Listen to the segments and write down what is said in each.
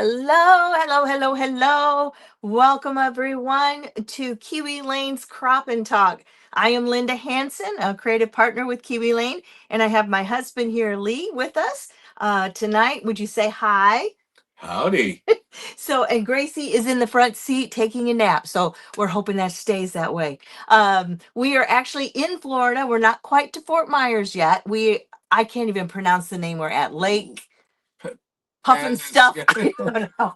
Hello, hello, hello, hello. Welcome everyone to Kiwi Lane's Crop and Talk. I am Linda Hanson, a creative partner with Kiwi Lane, and I have my husband here, Lee, with us tonight. Would you say hi? Howdy. So, and Gracie is in the front seat taking a nap. So, we're hoping that stays that way. We are actually in Florida. We're not quite to Fort Myers yet. I can't even pronounce the name we're at. Lake Puffin stuff. I don't know.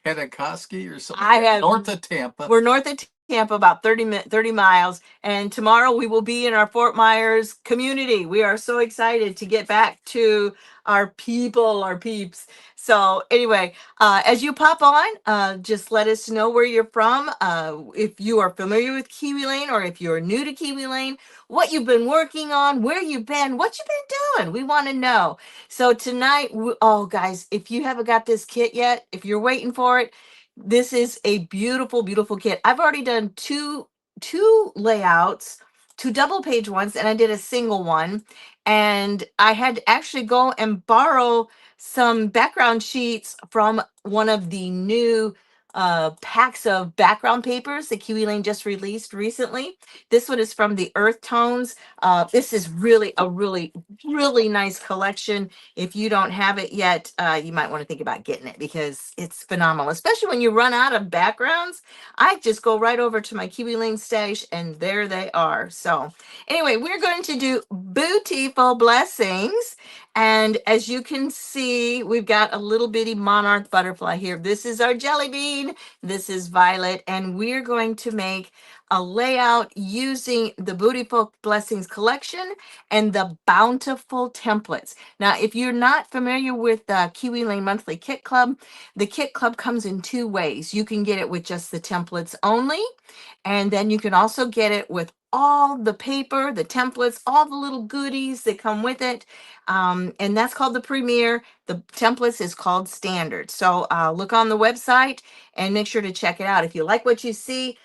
Hadakoski or something. I have North of Tampa. We're north of Tampa, about 30 miles, and tomorrow we will be in our Fort Myers community. We are so excited to get back to our people, our peeps. So anyway, as you pop on, just let us know where you're from. If you are familiar with Kiwi Lane or if you're new to Kiwi Lane, what you've been working on, where you've been, what you've been doing. We want to know. So tonight, oh guys, if you haven't got this kit yet, if you're waiting for it, this is a beautiful, beautiful kit. I've already done two layouts, two double page ones, and I did a single one. And I had to actually go and borrow some background sheets from one of the new packs of background papers that Kiwi Lane just released recently. This one is from the Earth Tones. This is really a really nice collection. If you don't have it yet, you might want to think about getting it because it's phenomenal, especially when you run out of backgrounds. I just go right over to my Kiwi Lane stash and there they are. So anyway, we're going to do Bootiful Blessings. And as you can see, we've got a little bitty monarch butterfly here. This is our jelly bean. This is Violet. And we're going to make a layout using the Bootiful Blessings collection and the Bountiful templates. Now, if you're not familiar with the Kiwi Lane Monthly Kit Club, the Kit Club comes in two ways. You can get it with just the templates only, and then you can also get it with all the paper, the templates, all the little goodies that come with it. And that's called the Premier. The templates is called Standard. So look on the website and make sure to check it out. If you like what you see,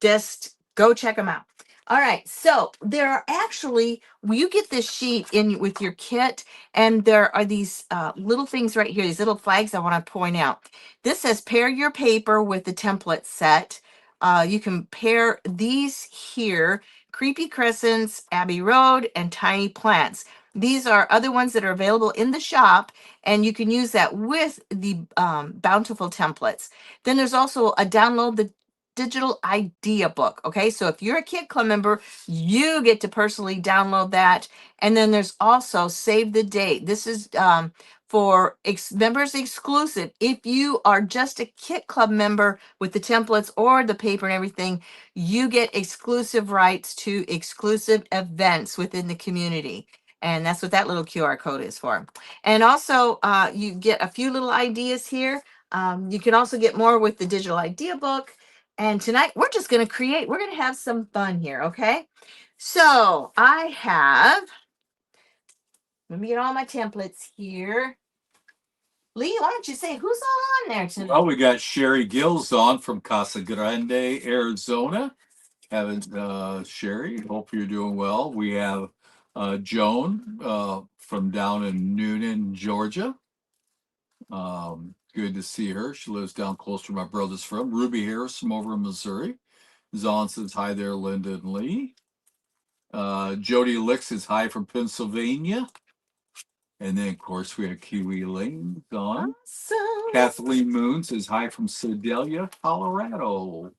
just go check them out. All right, so there are actually, you get this sheet in with your kit, and there are these little things right here, these little flags I want to point out. This says pair your paper with the template set. You can pair these here, Creepy Crescents, Abbey Road, and Tiny Plants. These are other ones that are available in the shop, and you can use that with the Bountiful templates. Then there's also a download the digital idea book. Okay, so if you're a Kit Club member, you get to personally download that. And then there's also save the date. This is for members exclusive. If you are just a Kit Club member with the templates or the paper and everything, you get exclusive rights to exclusive events within the community. And that's what that little QR code is for. And also, you get a few little ideas here. You can also get more with the digital idea book. And tonight we're just going to we're going to have some fun here, okay? So let me get all my templates here. Lee, why don't you say who's all on there tonight? Well, we got Sherry Gills on from Casa Grande, Arizona. Haven't Sherry? Hope you're doing well. We have Joan from down in Noonan, Georgia. Good to see her. She lives down close to my brother's from. Ruby Harris from over in Missouri. Zon says hi there, Linda and Lee. Jody Licks is hi from Pennsylvania. And then, of course, we have Kiwi Lane on. Awesome. Kathleen Moon says hi from Sedalia, Colorado.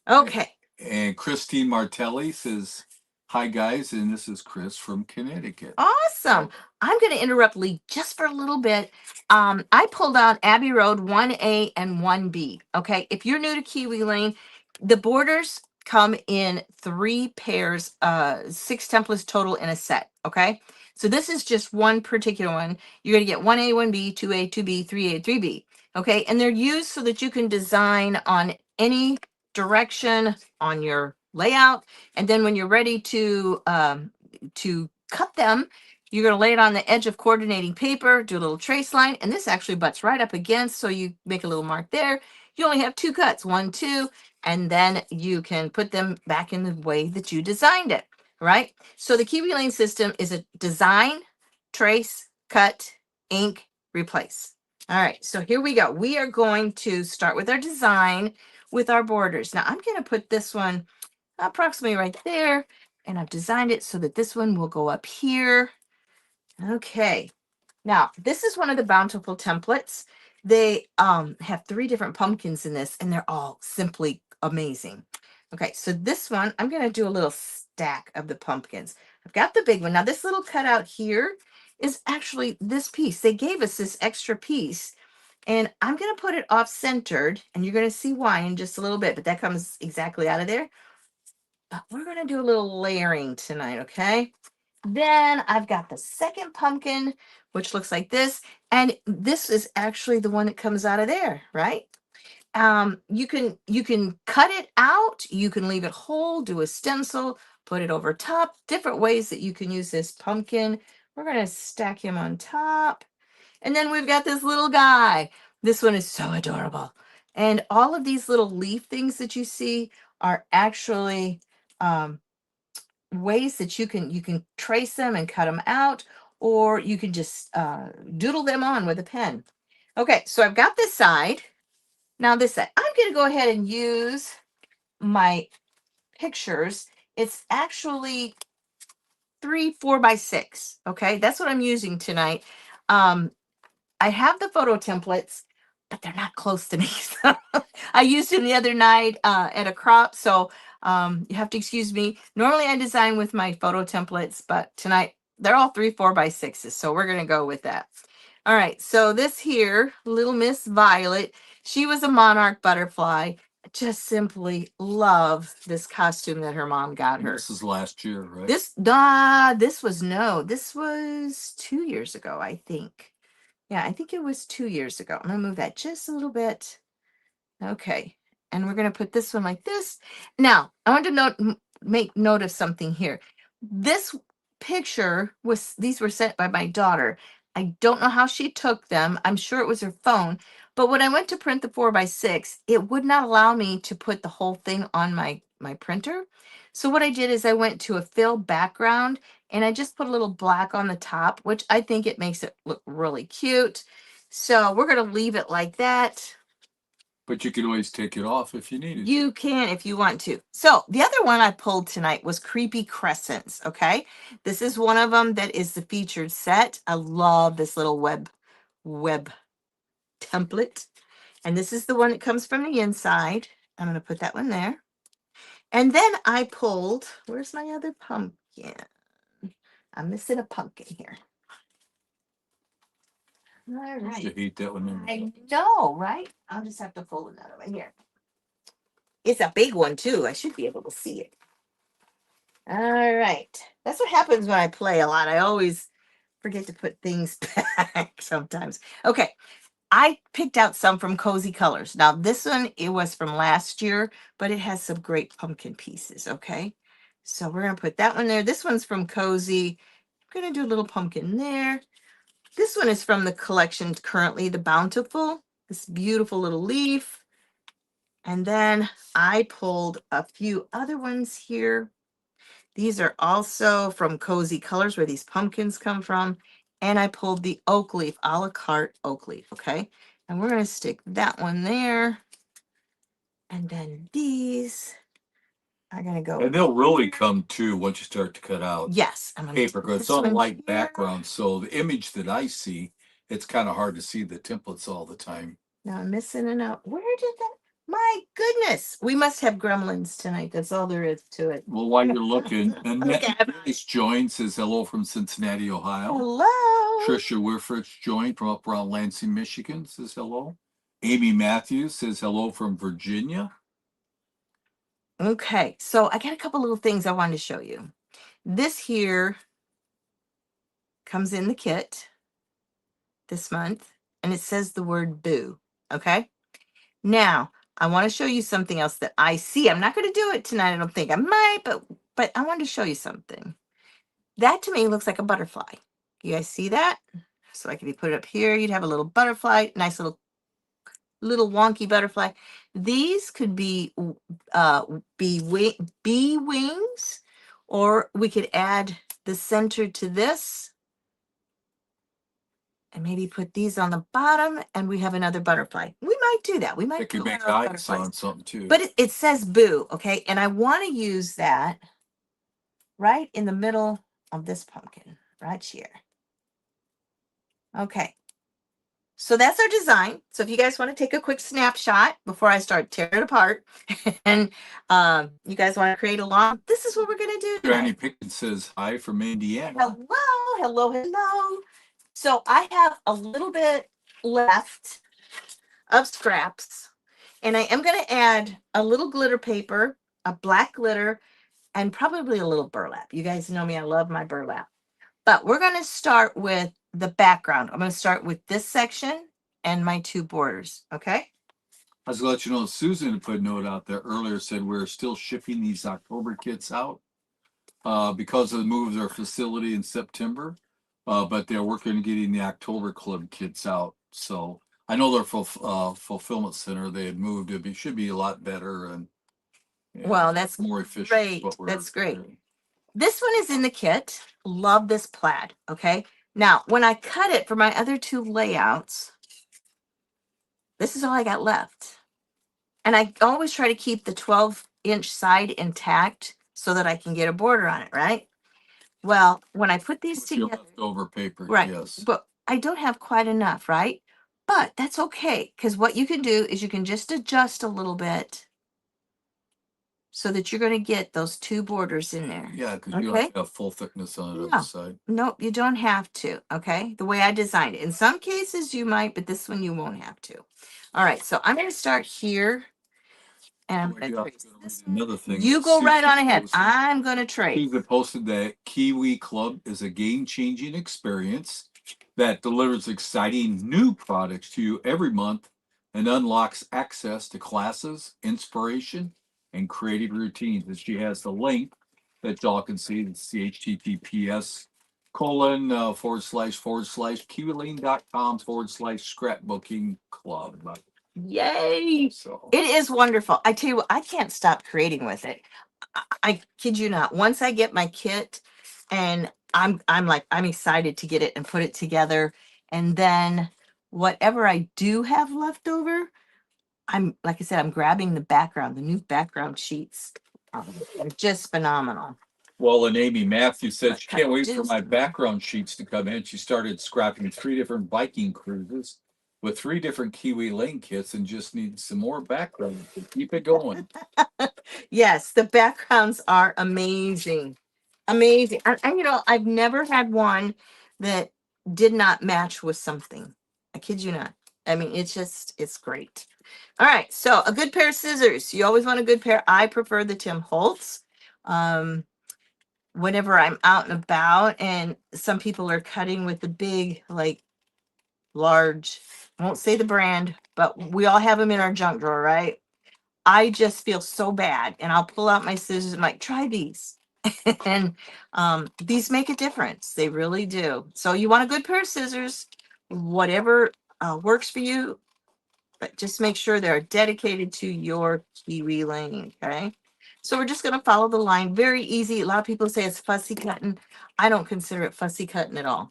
Okay. And Christine Martelli says, hi, guys. And this is Chris from Connecticut. Awesome. I'm going to interrupt Lee just for a little bit. I pulled out Abbey Road 1A and 1B. Okay. If you're new to Kiwi Lane, the borders come in 3 pairs, 6 templates total in a set. Okay. So this is just one particular one. You're going to get 1A, 1B, 2A, 2B, 3A, 3B. Okay. And they're used so that you can design on any direction on your layout. And then when you're ready to cut them, you're going to lay it on the edge of coordinating paper, do a little trace line, and this actually butts right up against, so you make a little mark there. You only have 2 cuts, 1, 2, and then you can put them back in the way that you designed it, right? So the Kiwi Lane system is a design, trace, cut, ink, replace. All right, so here we go. We are going to start with our design with our borders. Now I'm going to put this one approximately right there, and I've designed it so that this one will go up here. Okay. Now, this is one of the Bountiful templates. They have 3 different pumpkins in this, and they're all simply amazing. Okay, so this one, I'm going to do a little stack of the pumpkins. I've got the big one. Now, this little cutout here is actually this piece. They gave us this extra piece, and I'm going to put it off-centered, and you're going to see why in just a little bit, but that comes exactly out of there. But we're going to do a little layering tonight, okay? Then I've got the second pumpkin, which looks like this. And this is actually the one that comes out of there, right? You can cut it out, you can leave it whole, do a stencil, put it over top, different ways that you can use this pumpkin. We're going to stack him on top. And then we've got this little guy. This one is so adorable. And all of these little leaf things that you see are actually ways that you can trace them and cut them out, or you can just doodle them on with a pen. Okay, so I've got this side. Now this side, I'm going to go ahead and use my pictures. It's actually 3 4x6. Okay, that's what I'm using tonight. I have the photo templates, but they're not close to me. So I used them the other night at a crop. So you have to excuse me. Normally I design with my photo templates, but tonight they're all 3 4x6s. So we're going to go with that. All right. So this here, Little Miss Violet, she was a monarch butterfly. Just simply love this costume that her mom got her. This is last year, right? This was 2 years ago, I think. Yeah, I think it was 2 years ago. I'm gonna move that just a little bit. Okay, and we're gonna put this one like this. Now, I want to make note of something here. This picture these were sent by my daughter. I don't know how she took them. I'm sure it was her phone. But when I went to print the 4x6, it would not allow me to put the whole thing on my printer. So what I did is I went to a fill background, and I just put a little black on the top, which I think it makes it look really cute. So we're going to leave it like that. But you could always take it off if you needed to. You can if you want to. So the other one I pulled tonight was Creepy Crescents. Okay, this is one of them that is the featured set. I love this little web template, and this is the one that comes from the inside. I'm going to put that one there, and then I pulled. Where's my other pumpkin? I'm missing a pumpkin here. All right. You hate that one. I know, right? I'll just have to pull another one here. It's a big one too. I should be able to see it. All right. That's what happens when I play a lot. I always forget to put things back sometimes. Okay. I picked out some from Cozy Colors. Now, this one, it was from last year, but it has some great pumpkin pieces. Okay. So we're going to put that one there. This one's from Cozy. I'm going to do a little pumpkin there. This one is from the collection currently, the Bountiful. This beautiful little leaf. And then I pulled a few other ones here. These are also from Cozy Colors, where these pumpkins come from. And I pulled the oak leaf, a la carte oak leaf, okay? And we're going to stick that one there. And then these are going to go. And they'll really come too once you start to cut out. Yes. I'm paper, because it's on a light background. So the image that I see, it's kind of hard to see the templates all the time. Now I'm missing an out. Where did that? My goodness. We must have gremlins tonight. That's all there is to it. Well, while you're looking, Annette Okay. Join says hello from Cincinnati, Ohio. Hello. Trisha Wifrich joined from up around Lansing, Michigan, says hello. Amy Matthews says hello from Virginia. Okay, so I got a couple little things I wanted to show you. This here comes in the kit this month, and it says the word boo. Okay, now I want to show you something else that I see. I'm not going to do it tonight. I don't think I might, but I wanted to show you something. That to me looks like a butterfly. You guys see that? So like if you put it up here, you'd have a little butterfly, nice little wonky butterfly. These could be bee wings, or we could add the center to this. and maybe put these on the bottom, and we have another butterfly. We might do that. We might It could put make one of those eyes butterflies. on something too. But it says boo, okay? And I want to use that right in the middle of this pumpkin, right here. Okay. So that's our design. So if you guys want to take a quick snapshot before I start tearing it apart, and you guys want to create along, this is what we're going to do today. Granny Pickens says hi from Indiana. Hello, hello, hello. So I have a little bit left of scraps, and I am going to add a little glitter paper, a black glitter, and probably a little burlap. You guys know me, I love my burlap. But we're going to start with the background. I'm going to start with this section and my two borders, okay? I was going to let you know, Susan put a note out there earlier, said we're still shipping these October kits out because of the move of their facility in September. But they're working on getting the October Club kits out. So I know their fulfillment center, they had moved. It should be a lot better and well, that's more efficient. Great. That's great. This one is in the kit. Love this plaid, okay? Now, when I cut it for my other two layouts, this is all I got left. And I always try to keep the 12-inch side intact so that I can get a border on it, right? Well, when I put these together, leftover paper, right? Yes, but I don't have quite enough, right? But that's okay, because what you can do is you can just adjust a little bit so that you're going to get those two borders in there. Yeah, because you don't have to have full thickness on the other side. Nope, you don't have to, okay? The way I designed it. In some cases you might, but this one you won't have to. All right, so I'm going to start here. And I'm going to trace this one. Another thing. You go right on ahead. posted. I'm going to trace. Susan posted that Kiwi Club is a game-changing experience that delivers exciting new products to you every month and unlocks access to classes, inspiration, and creative routines. And she has the link that y'all can see. It's the https:// kiwilane.com/scrapbooking club. Yay! So it is wonderful. I tell you what, I can't stop creating with it. I kid you not. Once I get my kit, and I'm excited to get it and put it together, and then whatever I do have left over, I'm like I said, I'm grabbing the background, the new background sheets. They're just phenomenal. Well, and Amy Matthews said she can't wait for my background sheets to come in. She started scrapping 3 different Viking cruises with 3 different Kiwi Lane kits and just needs some more background to keep it going. Yes, the backgrounds are amazing. Amazing. And you know, I've never had one that did not match with something. I kid you not. I mean, it's great. All right, so a good pair of scissors. You always want a good pair. I prefer the Tim Holtz. Whenever I'm out and about, and some people are cutting with the big, like, large, I won't say the brand, but we all have them in our junk drawer, right? I just feel so bad, and I'll pull out my scissors and like, try these. And these make a difference. They really do. So you want a good pair of scissors, whatever works for you, but just make sure they're dedicated to your Kiwi Lane, okay? So we're just going to follow the line. Very easy. A lot of people say it's fussy cutting. I don't consider it fussy cutting at all.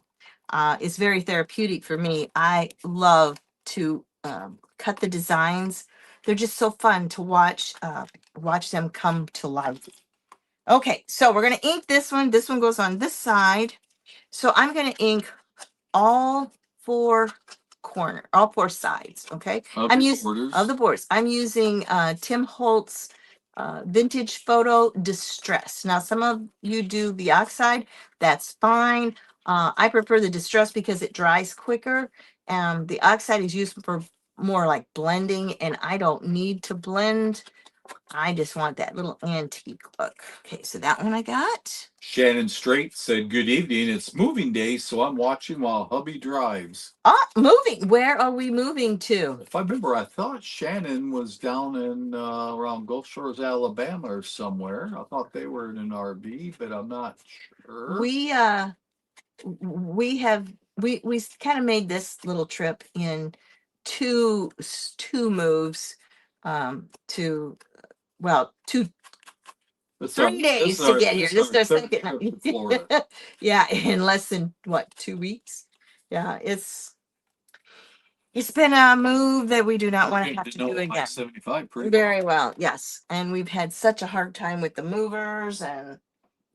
It's very therapeutic for me. I love to cut the designs. They're just so fun to watch them come to life. Okay, so we're going to ink this one. This one goes on this side. So I'm going to ink all 4 sides, okay? I'm using of the borders. I'm using Tim Holtz Vintage Photo Distress. Now, some of you do the oxide. That's fine. I prefer the distress because it dries quicker. The oxide is used for more like blending, and I don't need to blend. I just want that little antique look. Okay, so that one I got. Shannon Strait said, "Good evening. It's moving day, so I'm watching while hubby drives." Moving. Where are we moving to? If I remember, I thought Shannon was down in around Gulf Shores, Alabama, or somewhere. I thought they were in an RV, but I'm not sure. We kind of made this little trip in two moves to well 3 days to get here. This is our second. Yeah, in less than what, 2 weeks. Yeah, it's been a move that we do not want to have to do again. 75 pretty Very well, yes. And we've had such a hard time with the movers, and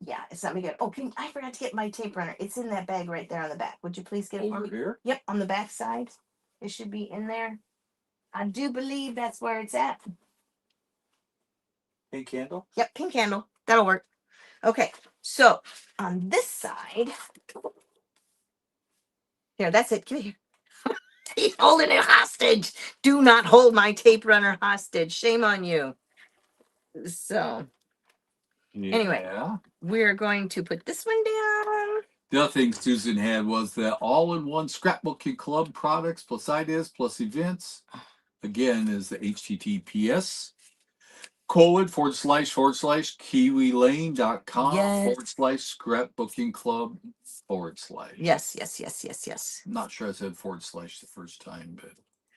yeah, it's not good. Oh, I forgot to get my tape runner. It's in that bag right there on the back. Would you please get it for me? Here? Yep, on the back side. It should be in there. I do believe that's where it's at. Pink candle? Yep, pink candle. That'll work. Okay, so on this side, here, that's it. Give it here. He's holding it hostage. Do not hold my tape runner hostage. Shame on you. So, anyway, we're going to put this one down. The other thing Susan had was the all-in-one scrapbooking club products plus ideas plus events. Again, is the HTTPS ://kiwilane.com Yes. /scrapbooking club /. Yes. I'm not sure I said / the first time, but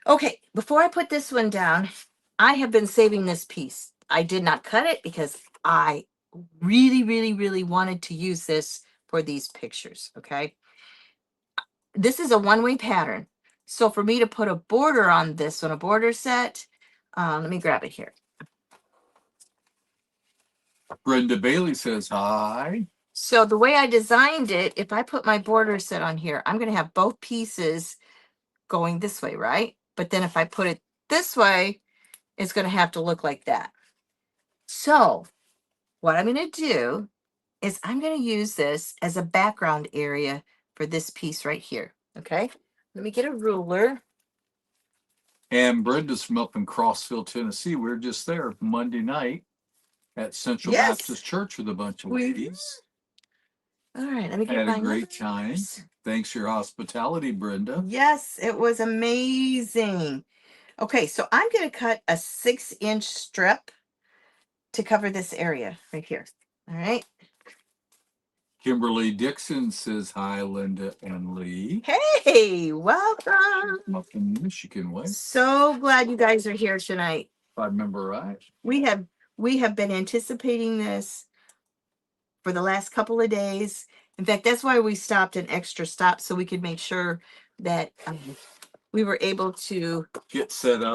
Okay, before I put this one down, I have been saving this piece. I did not cut it because I really wanted to use this for these pictures. Okay. This is a one-way pattern. So for me to put a border on this one, a border set, let me grab it here. Brenda Bailey says hi. So the way I designed it, if I put my border set on here, I'm going to have both pieces going this way, right? But then if I put it this way, it's going to have to look like that. So what I'm going to do is I'm going to use this as a background area for this piece right here. Okay. Let me get a ruler. And Brenda's from up in Crossville, Tennessee. We were just there Monday night at Central Baptist Church with a bunch of ladies. All right, let me get had a great time. Thanks for your hospitality, Brenda. Yes, it was amazing. Okay, so I'm going to cut a 6-inch strip to cover this area right here. All right. Kimberly Dixon says hi, Linda and Lee. Hey, welcome. Up in Michigan way. So glad you guys are here tonight. If I remember right. We have been anticipating this for the last couple of days. In fact, that's why we stopped an extra stop so we could make sure that we were able to get set up,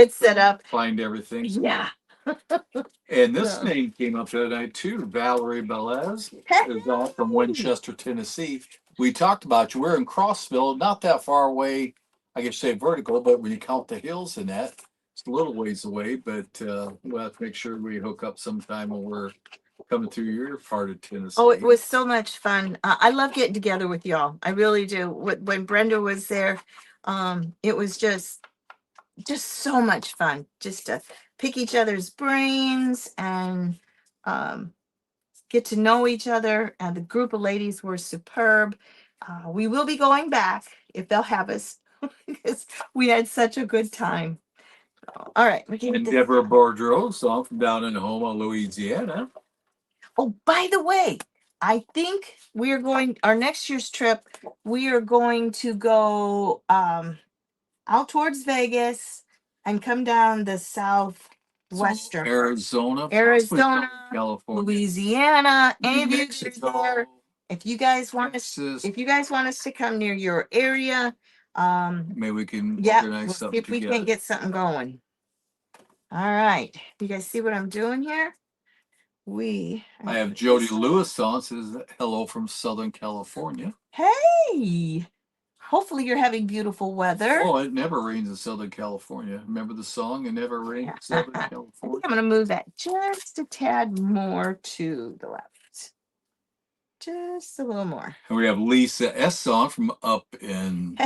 find everything. Yeah. And this name came up the other night too. Valerie Belez is all from Winchester, Tennessee. We talked about you. We're in Crossville, not that far away. I guess say vertical, but when you count the hills in that, it's a little ways away. But we'll have to make sure we hook up sometime when we're coming through your part of Tennessee. Oh, it was so much fun. I love getting together with y'all. I really do. When Brenda was there, it was just so much fun. Just to pick each other's brains and get to know each other. And the group of ladies were superb. We will be going back if they'll have us because we had such a good time. All right. And Deborah Boudreau, song from down in Houma, Louisiana. Oh, by the way, I think we're going, our next year's trip, we are going to go out towards Vegas and come down the southwestern Arizona, California, Louisiana, any of you there. If you guys want us, to come near your area, maybe we can organize something if we can get something going. All right, you guys see what I'm doing here? I have Jody Lewis on, says hello from Southern California. Hey, hopefully you're having beautiful weather. Oh, it never rains in Southern California. Remember the song? It never rains in Southern California. I think I'm going to move that just a tad more to the left. Just a little more. And we have Lisa S on from up in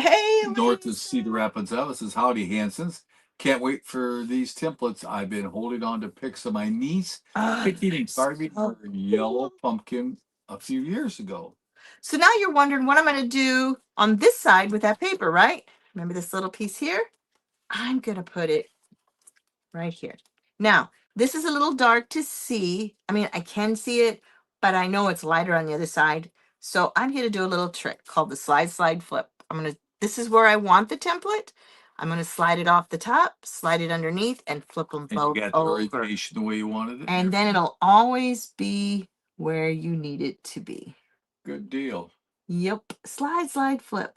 north of Cedar Rapids. That says howdy, Hansons. Can't wait for these templates. I've been holding on to pics of my niece picking and carving her yellow pumpkin a few years ago. So now you're wondering what I'm going to do on this side with that paper, right? Remember this little piece here? I'm going to put it right here. Now, this is a little dark to see. I mean, I can see it, but I know it's lighter on the other side. So I'm going to do a little trick called the slide, flip. This is where I want the template. I'm going to slide it off the top, slide it underneath, and flip them both over. You got the orientation the way you wanted it. And then it'll always be where you need it to be. Good deal. Yep. Slide, flip.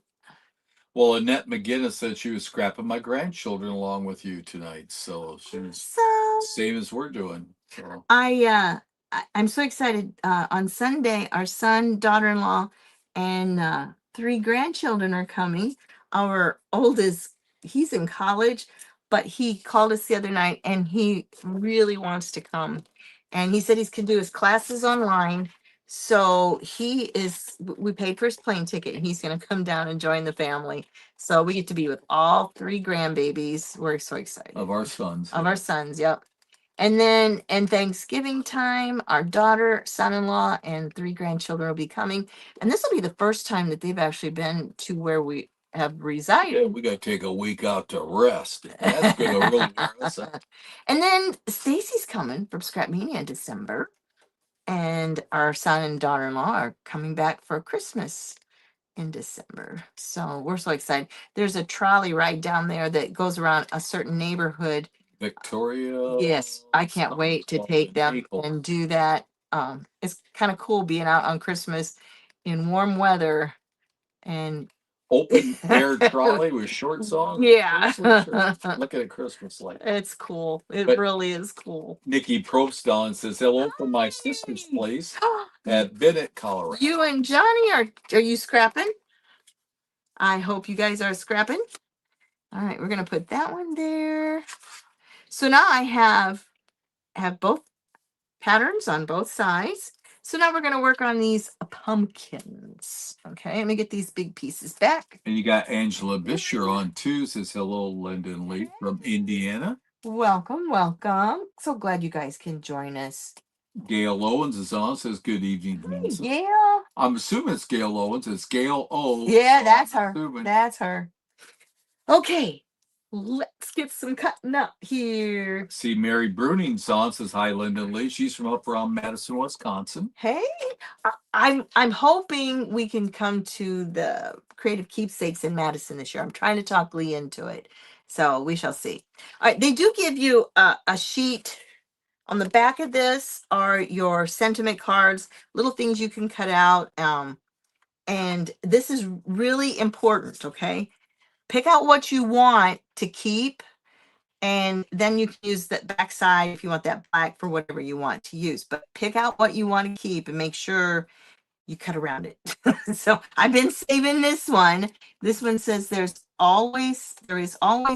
Well, Annette McGinnis said she was scrapping my grandchildren along with you tonight. So she's So same as we're doing. So. I'm so excited. On Sunday, our son, daughter-in-law, and 3 grandchildren are coming. Our oldest, he's in college, but he called us the other night and he really wants to come. And he said he can do his classes online. So we paid for his plane ticket and he's going to come down and join the family. So we get to be with all 3 grandbabies. We're so excited. Of our sons. Of our sons, yep. And then in Thanksgiving time, our daughter, son-in-law, and 3 grandchildren will be coming. And this will be the first time that they've actually been to where we have Yeah, resided. we got to take a week out to rest. That's going to really wear us out. And then Stacy's coming from Scrapmania in December. And our son and daughter-in-law are coming back for Christmas in December. So we're so excited. There's a trolley ride down there that goes around a certain neighborhood. Victoria. Yes, I can't wait to take them Maple. and do that. It's kind of cool being out on Christmas in warm weather and Open air trolley with shorts on. yeah. Look at a Christmas light. It's cool. It But really is cool. Nikki Probst down says hello from my sister's place at Bennett, Colorado. You and Johnny are you scrapping? I hope you guys are scrapping. All right, we're gonna put that one there. So now I have both patterns on both sides. So now we're going to work on these pumpkins. Okay, let me get these big pieces back. And you got Angela Bisher on too. Says hello, Linda and Lee from Indiana. Welcome, welcome. So glad you guys can join us. Gail Owens is on. Says good evening. Hi, Gail. I'm assuming it's Gail Owens. It's Gail O. Yeah, so that's I'm her. assuming. That's her. Okay, let's get some cutting up here. See, Mary Bruning's on. Says hi, Linda and Lee. She's from up around Madison, Wisconsin. Hey, I'm hoping we can come to the Creative Keepsakes in Madison this year. I'm trying to talk Lee into it, so we shall see. All right, they do give you a sheet. On the back of this are your sentiment cards, little things you can cut out. And this is really important, okay? Pick out what you want to keep, and then you can use that back side if you want that black for whatever you want to use. But pick out what you want to keep and make sure you cut around it. So I've been saving this one. This one says there is always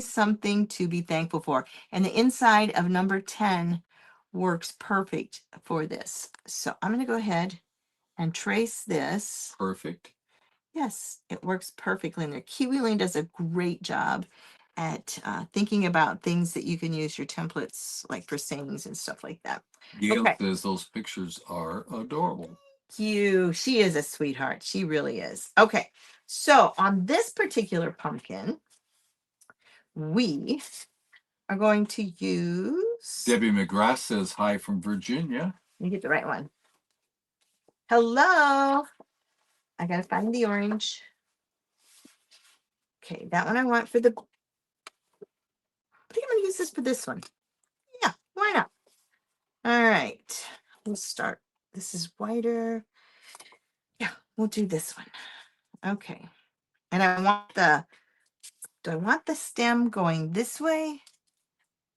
something to be thankful for. And the inside of number 10 works perfect for this. So I'm going to go ahead and trace this. Perfect. Yes, it works perfectly in there. Kiwi Lane does a great job at thinking about things that you can use your templates like for sayings and stuff like that. Gail Okay. says those pictures are adorable. She is a sweetheart. She really is. Okay, so on this particular pumpkin, we are going to use. Debbie McGrath says hi from Virginia. Let me get the right one. Hello. I gotta find the orange. Okay, that one I want for the. I think I'm gonna use this for this one. Yeah, why not? All right, we'll start. This is whiter. Yeah, we'll do this one. Okay, and I want the. Do I want the stem going this way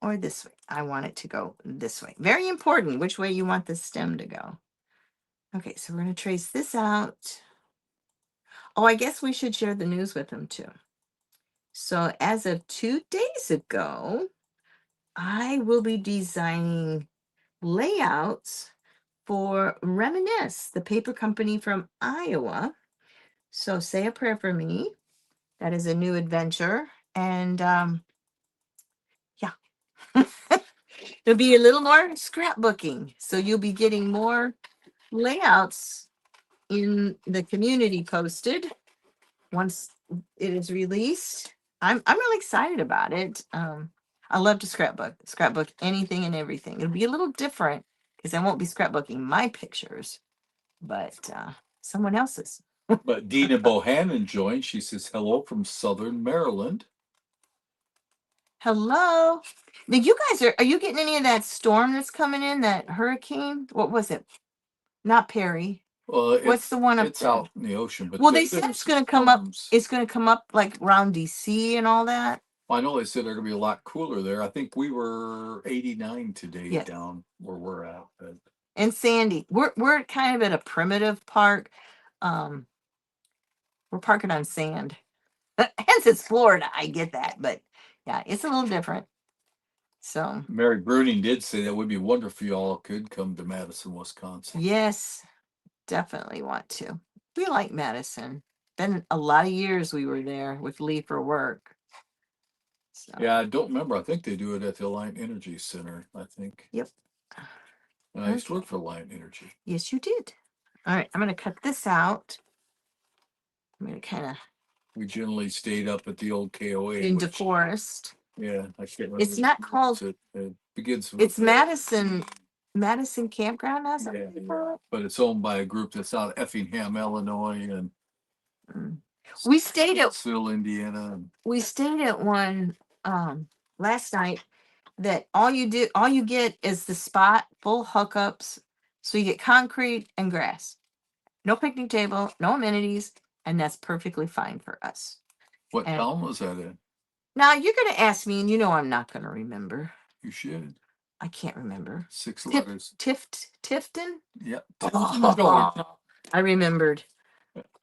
or this way? I want it to go this way. Very important which way you want the stem to go. Okay, so we're going to trace this out. Oh, I guess we should share the news with them too. So as of 2 days ago, I will be designing layouts for Reminisce, the paper company from Iowa. So say a prayer for me. That is a new adventure. And yeah, there'll be a little more scrapbooking. So you'll be getting more layouts in the community posted once it is released. I'm really excited about it. I love to scrapbook anything and everything. It'll be a little different because I won't be scrapbooking my pictures, but someone else's. But Dina Bohannon joined. She says hello from Southern Maryland. Hello. Now you guys are you getting any of that storm that's coming in, that hurricane? What was it? Not Perry. Well, What's the one up it's there? out in the ocean, but Well, they said it's gonna come up. It's gonna come up like around DC and all that. I know they said they're gonna be a lot cooler there. I think we were 89 today Yes. down where we're at. But And Sandy, we're kind of at a primitive park. Um, we're parking on sand. Hence it's Florida. I get that, but yeah, it's a little different. So Mary Bruning did say that would be wonderful if you all could come to Madison, Wisconsin. yes, definitely want to. We like Madison. Been a lot of years we were there with Lee for work. So Yeah, I don't remember. I think they do it at the Alliant Energy Center, I think. yep. And I used to work for Alliant Energy. Yes, you did. All right, I'm gonna cut this out. I'm gonna kind of We generally stayed up at the old KOA. into Forest. Yeah, I can't remember. It's not called. It begins with It's Madison Campground, now, yeah, yeah. But it's owned by a group that's out of Effingham, Illinois, and we stayed at Still, Indiana. And we stayed at one last night that all you get is the spot, full hookups. So you get concrete and grass. No picnic table, no amenities, and that's perfectly fine for us. what town was that in? Now you're gonna ask me, and you know I'm not gonna remember. You should. I can't remember. 6 letters. Tifton? Yep. I remembered.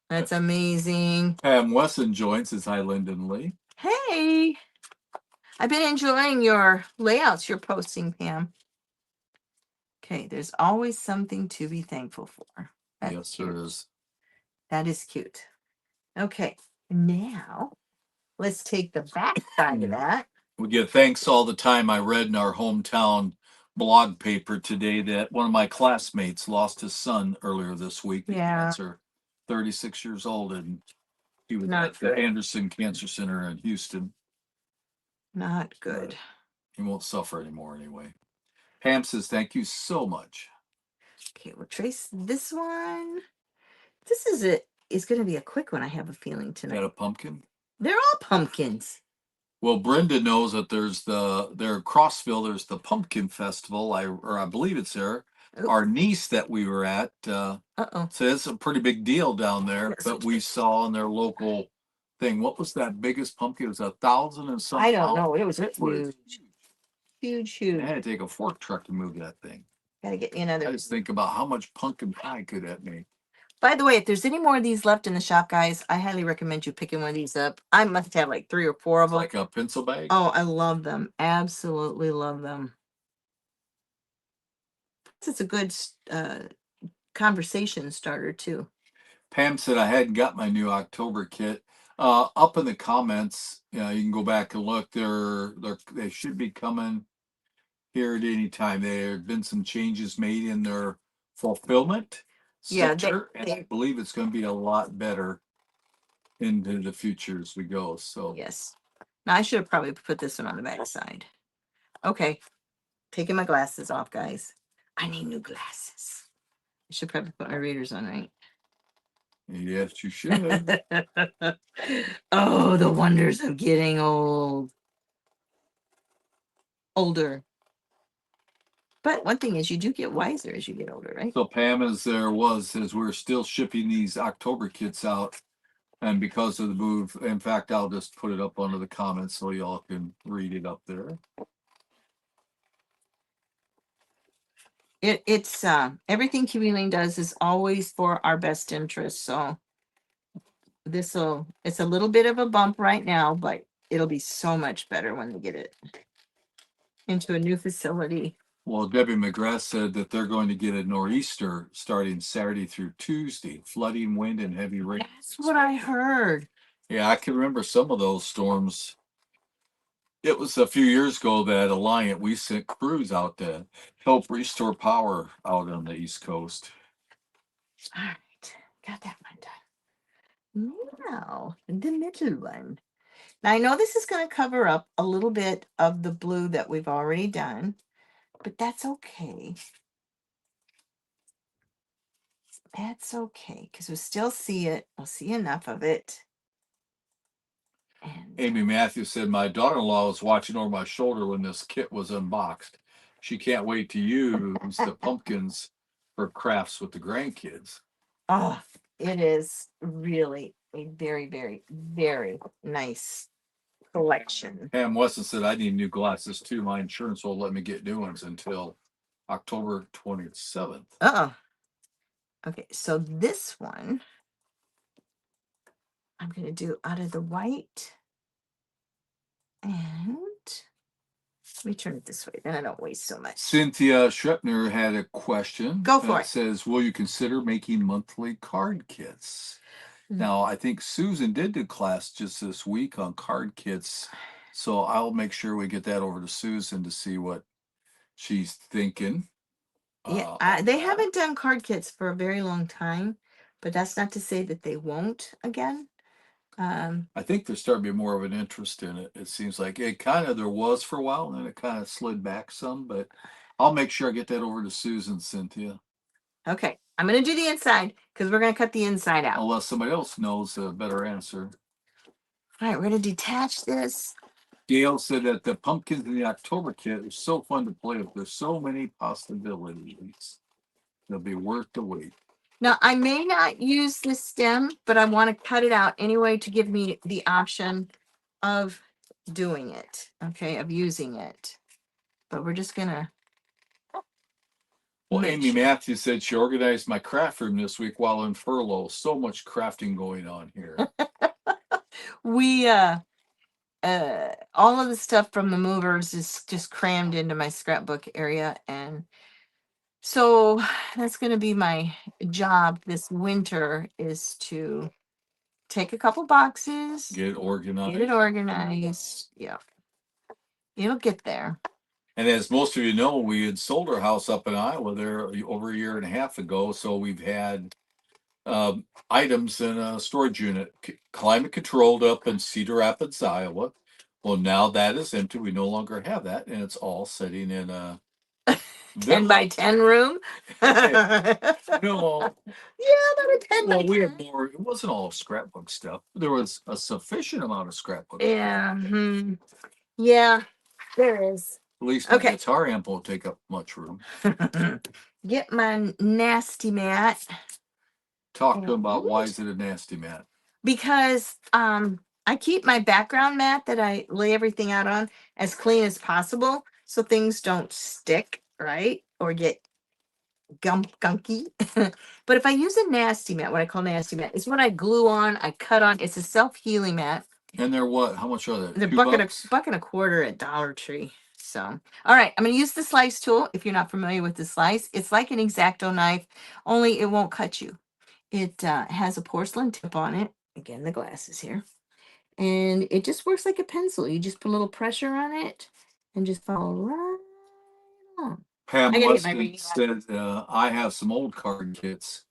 That's amazing. Pam Wesson joins as Hi Lyndon Lee. Hey, I've been enjoying your layouts you're posting, Pam. Okay, there's always something to be thankful for. That's yes, cute. there is. That is cute. Okay, now let's take the back side of that. We get thanks all the time. I read in our hometown blog paper today that one of my classmates lost his son earlier this week to cancer, 36 years old, and he was Not at the good. Anderson Cancer Center in Houston. Not good. He won't suffer anymore anyway. Pam says, thank you so much. Okay, we'll trace this one. This is it. It's going to be a quick one, I have a feeling Is that tonight. a pumpkin? They're all pumpkins. Well, Brenda knows that there's there at Crossville, there's the Pumpkin Festival. I believe it's there. Ooh. Our niece that we were at Uh-oh. so it's a pretty big deal down there. Yes, But we saw in their local thing, what was that biggest pumpkin? It was 1,000 and something. I don't know. It was It huge. Huge. I had to take a fork truck to move that thing. Gotta get me I another. just think about how much pumpkin pie could that make. By the way, if there's any more of these left in the shop, guys, I highly recommend you picking one of these up. I must have like 3 or 4 of them. Like a pencil bag? Oh, I love them. Absolutely love them. It's a good conversation starter too. Pam said I hadn't got my new October kit. Up in the comments, you can go back and look. They should be coming here at any time. There have been some changes made in their fulfillment center, and I believe it's going to be a lot better into the future as we go. So yes. Now I should have probably put this one on the back side. Okay. Taking my glasses off, guys. I need new glasses. I should probably put my readers on, right? Yes, you should. Oh, the wonders of getting older. But one thing is, you do get wiser as you get older, right? So Pam, as we're still shipping these October kits out, and because of the move, in fact, I'll just put it up under the comments so y'all can read it up there. It's everything Kiwi Lane does is always for our best interest. So it's a little bit of a bump right now, but it'll be so much better when they get it into a new facility. Well, Debbie McGrath said that they're going to get a nor'easter starting Saturday through Tuesday, flooding, wind, and heavy rain. That's what I heard. Yeah, I can remember some of those storms. It was a few years ago that Alliant, we sent crews out to help restore power out on the East Coast. All right, got that one done. Now, the middle one. Now, I know this is going to cover up a little bit of the blue that we've already done, but that's okay. That's okay, because we'll still see it. We'll see enough of it. And Amy Matthews said, my daughter-in-law was watching over my shoulder when this kit was unboxed. She can't wait to use the pumpkins for crafts with the grandkids. Oh, it is really a very, very, very nice collection. Pam Weston said I need new glasses too. My insurance won't let me get new ones until October 27th. Uh-oh. Okay, so this one I'm going to do out of the white. And let me turn it this way, then I don't waste so much. Cynthia Shrepner had a question. Go for that it. says, will you consider making monthly card kits? Now, I think Susan did the class just this week on card kits. So I'll make sure we get that over to Susan to see what she's thinking. Yeah, they haven't done card kits for a very long time, but that's not to say that they won't again. I think there's starting to be more of an interest in it. It seems like it kind of there was for a while, and then it kind of slid back some. But I'll make sure I get that over to Susan, Cynthia. Okay, I'm going to do the inside because we're going to cut the inside out. Unless somebody else knows a better answer. All right, we're going to detach this. Gail said that the pumpkins in the October kit are so fun to play with. There's so many possibilities. They'll be worth the wait. Now, I may not use this stem, but I want to cut it out anyway to give me the option of doing it, okay, of using it. But we're just going to. Well, Amy Matthews said she organized my craft room this week while in furlough. So much crafting going on here. We, all of the stuff from the movers is just crammed into my scrapbook area. And so that's going to be my job this winter is to take a couple boxes, Get it organized. Get it organized. Yeah. It'll get there. And as most of you know, we had sold our house up in Iowa there over a year and a half ago. So we've had items in a storage unit, climate controlled up in Cedar Rapids, Iowa. Well, now that is empty. We no longer have that. And it's all sitting in a 10 by 10 room. No. Yeah, about a 10 Well, by we 10. had more. It wasn't all scrapbook stuff. There was a sufficient amount of scrapbook. Yeah. Yeah, there is. At least my guitar amp won't take up much room. Get my nasty mat. Talk to them about why is it a nasty mat? Because I keep my background mat that I lay everything out on as clean as possible so things don't stick, right? Or get gunky. But if I use a nasty mat, what I call nasty mat, is what I glue on, I cut on. It's a self-healing mat. And they're what? How much are they? They're buck and a quarter at Dollar Tree. So, all right, I'm going to use the slice tool. If you're not familiar with the slice, it's like an X-Acto knife, only it won't cut you. It has a porcelain tip on it. Again, the glasses here. And it just works like a pencil. You just put a little pressure on it and just follow right along. Pam Weston said, I have some old card kits.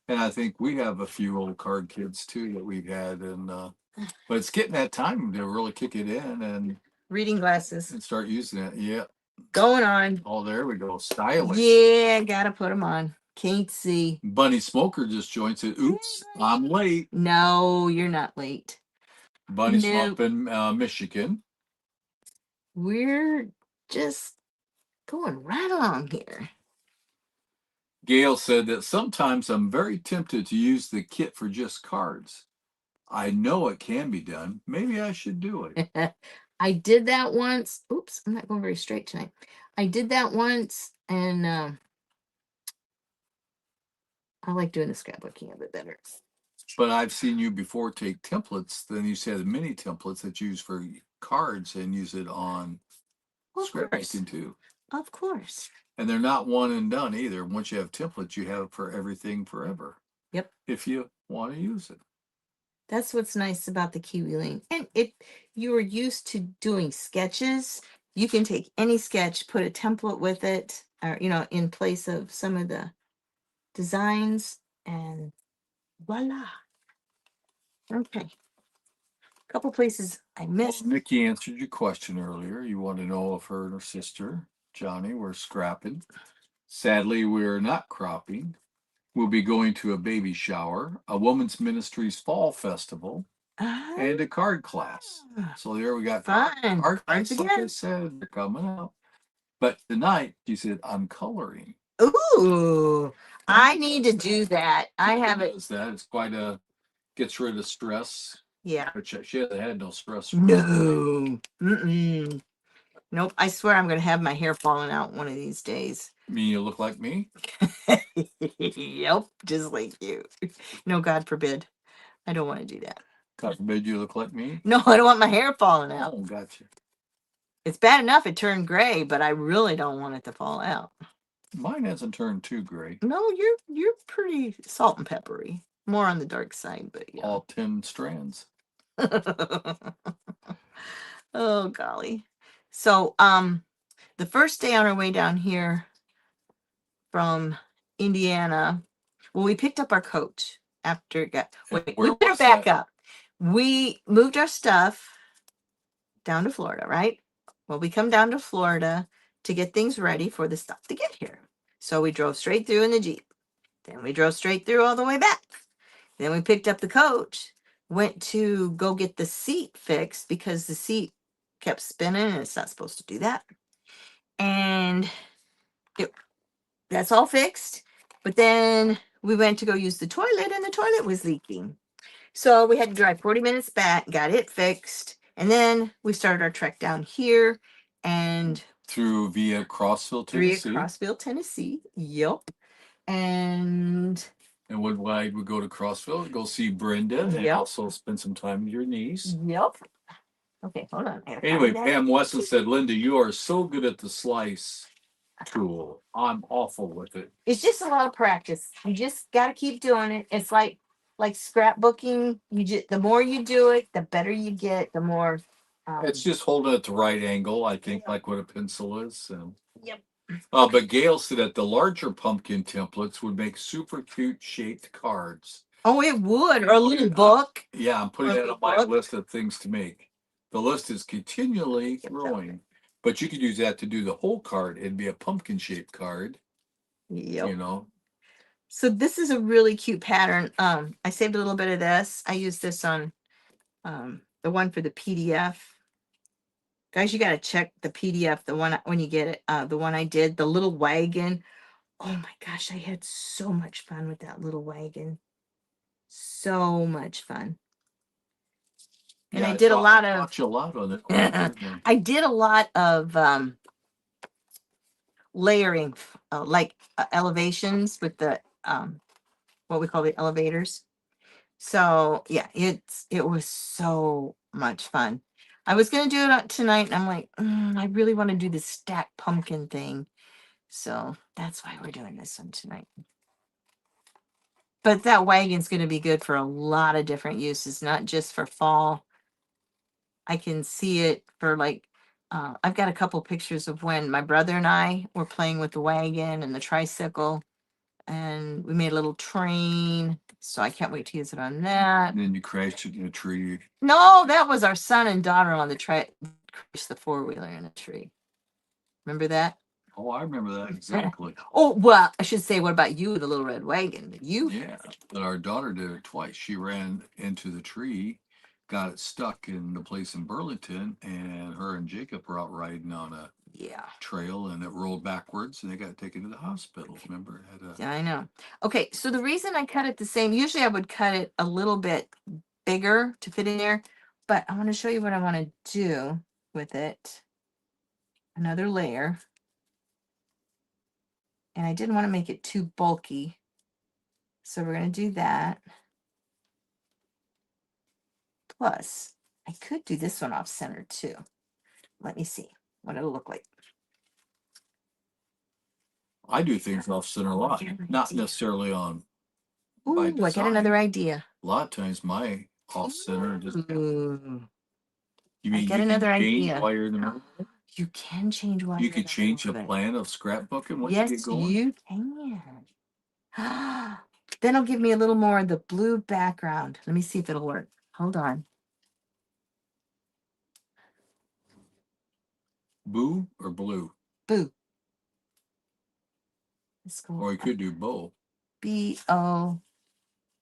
And I think we have a few old card kits too that we've had. And but it's getting that time to really kick it in and reading glasses and start using it. Yeah. Going on. Oh, there we go. Stylish. Yeah, gotta put them on. Can't see. Bunny Smoker just joined. Said, oops, I'm late. No, you're not late. Bunny's up in Michigan. We're just going right along here. Gail said that sometimes I'm very tempted to use the kit for just cards. I know it can be done. Maybe I should do it. I did that once. Oops, I'm not going very straight tonight. I did that once, and I like doing the scrapbooking a bit better. But I've seen you before take templates. Then you said mini templates that you use for cards and use it on scrapbooking too. Of course. And they're not one and done either. Once you have templates, you have for everything forever. Yep. If you want to use it. That's what's nice about the Kiwi Lane. And if you are used to doing sketches, you can take any sketch, put a template with it, or in place of some of the designs, and voila. Okay. A couple places I missed. Well, Nikki answered your question earlier. You want to know if her and her sister, Johnny, were scrapping. Sadly, we're not cropping. We'll be going to a baby shower, a women's ministry's fall festival, and a card class. So there we got card class. Like I said, they're coming up. But tonight, she said, I'm coloring. Ooh, I need to do that. I haven't. Does that? It's quite a gets rid of stress. Yeah. Which she hasn't had no stress. No. Mm-mm. Nope. I swear I'm gonna have my hair falling out one of these days. You mean you look like me? Yep, just like you. No, God forbid. I don't want to do that. God forbid you look like me? No, I don't want my hair falling out. Oh, gotcha. It's bad enough it turned gray, but I really don't want it to fall out. Mine hasn't turned too gray. No, you're pretty salt and peppery. More on the dark side, but yeah. All 10 strands. Oh golly. So the first day on our way down here from Indiana, well, we picked up our coach after it got wait, we better back up. We moved our stuff down to Florida, right? Well, we come down to Florida to get things ready for the stuff to get here. So we drove straight through in the Jeep. Then we drove straight through all the way back. Then we picked up the coach, went to go get the seat fixed because the seat kept spinning and it's not supposed to do that. And that's all fixed. But then we went to go use the toilet and the toilet was leaking. So we had to drive 40 minutes back, got it fixed. And then we started our trek down here and via Crossville, Tennessee. Yep. And why we go to Crossville? Go see Brenda and also spend some time with your niece. Yep. Okay, hold on. Anyway, Pam Wesson said, Linda, you are so good at the slice tool. I'm awful with it. It's just a lot of practice. You just got to keep doing it. It's like scrapbooking. The more you do it, the better you get. The more. It's just holding it at the right angle, I think, like what a pencil is. Yep. But Gail said that the larger pumpkin templates would make super cute shaped cards. Oh, it would, or a little book. Yeah, I'm putting that on my list of things to make. The list is continually growing, but you could use that to do the whole card. It'd be a pumpkin shaped card. Yep. You know. So this is a really cute pattern. I saved a little bit of this. I used this on the one for the PDF. Guys, you got to check the PDF, the one when you get it, the one I did, the little wagon. Oh my gosh, I had so much fun with that little wagon. So much fun. And I did a lot of I did a lot of layering, like elevations with the what we call the elevators. So yeah, it was so much fun. I was gonna do it tonight, and I'm like, I really want to do the stacked pumpkin thing. So that's why we're doing this one tonight. But that wagon's going to be good for a lot of different uses, not just for fall. I can see it for like, I've got a couple pictures of when my brother and I were playing with the wagon and the tricycle, and we made a little train. So I can't wait to use it on that. And then you crashed it in a tree. No, that was our son and daughter on the crashed the four-wheeler in a tree. Remember that? Oh, I remember that exactly. Oh, well, I should say, what about you with the little red wagon? Yeah, but our daughter did it twice. She ran into the tree, got it stuck in the place in Burlington, and her and Jacob were out riding on a trail, and it rolled backwards, and they got taken to the hospital. Remember? Yeah, I know. Okay, so the reason I cut it the same, usually I would cut it a little bit bigger to fit in there, but I want to show you what I want to do with it. Another layer. And I didn't want to make it too bulky. So we're going to do that. Plus, I could do this one off center too. Let me see what it'll look like. I do things off center a lot, not necessarily on. Ooh, I got another idea. A lot of times my off center just. Ooh. You mean I got another idea. While you're in the middle? You can change while you can change the plan of scrapbooking once you get going? Yes, you can. Then it'll give me a little more of the blue background. Let me see if it'll work. Hold on. Boo or blue? Boo. Or you could do bow. B-O.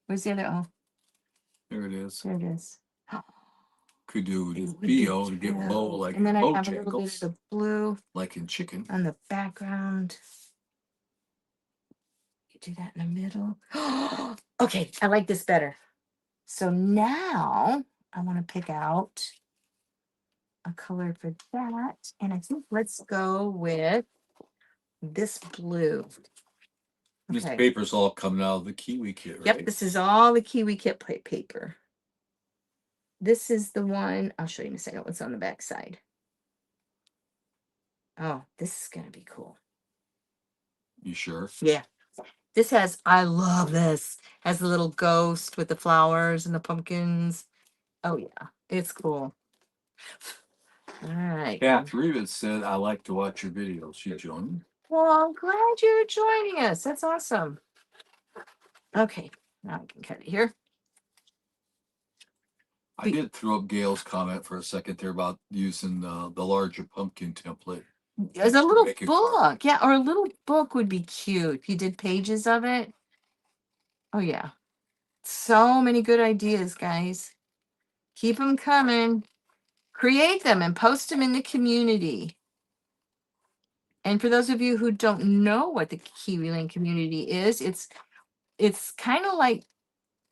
Where's the other O? There it is. There it is. Could do B-O to get bow like and then I have a little bit of the blue like in chicken on the background. could do that in the middle. Okay, I like this better. So now I want to pick out a color for that. And I think let's go with this blue. This Okay. paper's all coming out of the Kiwi kit, right? Yep, this is all the Kiwi kit paper. This is the one, I'll show you in a second what's on the back side. Oh, this is going to be cool. You sure? Yeah. This has, I love this. Has the little ghost with the flowers and the pumpkins. Oh, yeah. It's cool. All right. Catherine said, I like to watch your videos. She joined. Well, I'm glad you're joining us. That's awesome. Okay. Now I can cut it here. I did throw up Gail's comment for a second there about using the larger pumpkin template. As a little book. Yeah, or a little book would be cute if you did pages of it. Oh, yeah. So many good ideas, guys. Keep them coming. Create them and post them in the community. And for those of you who don't know what the Kiwi Lane community is, it's kind of like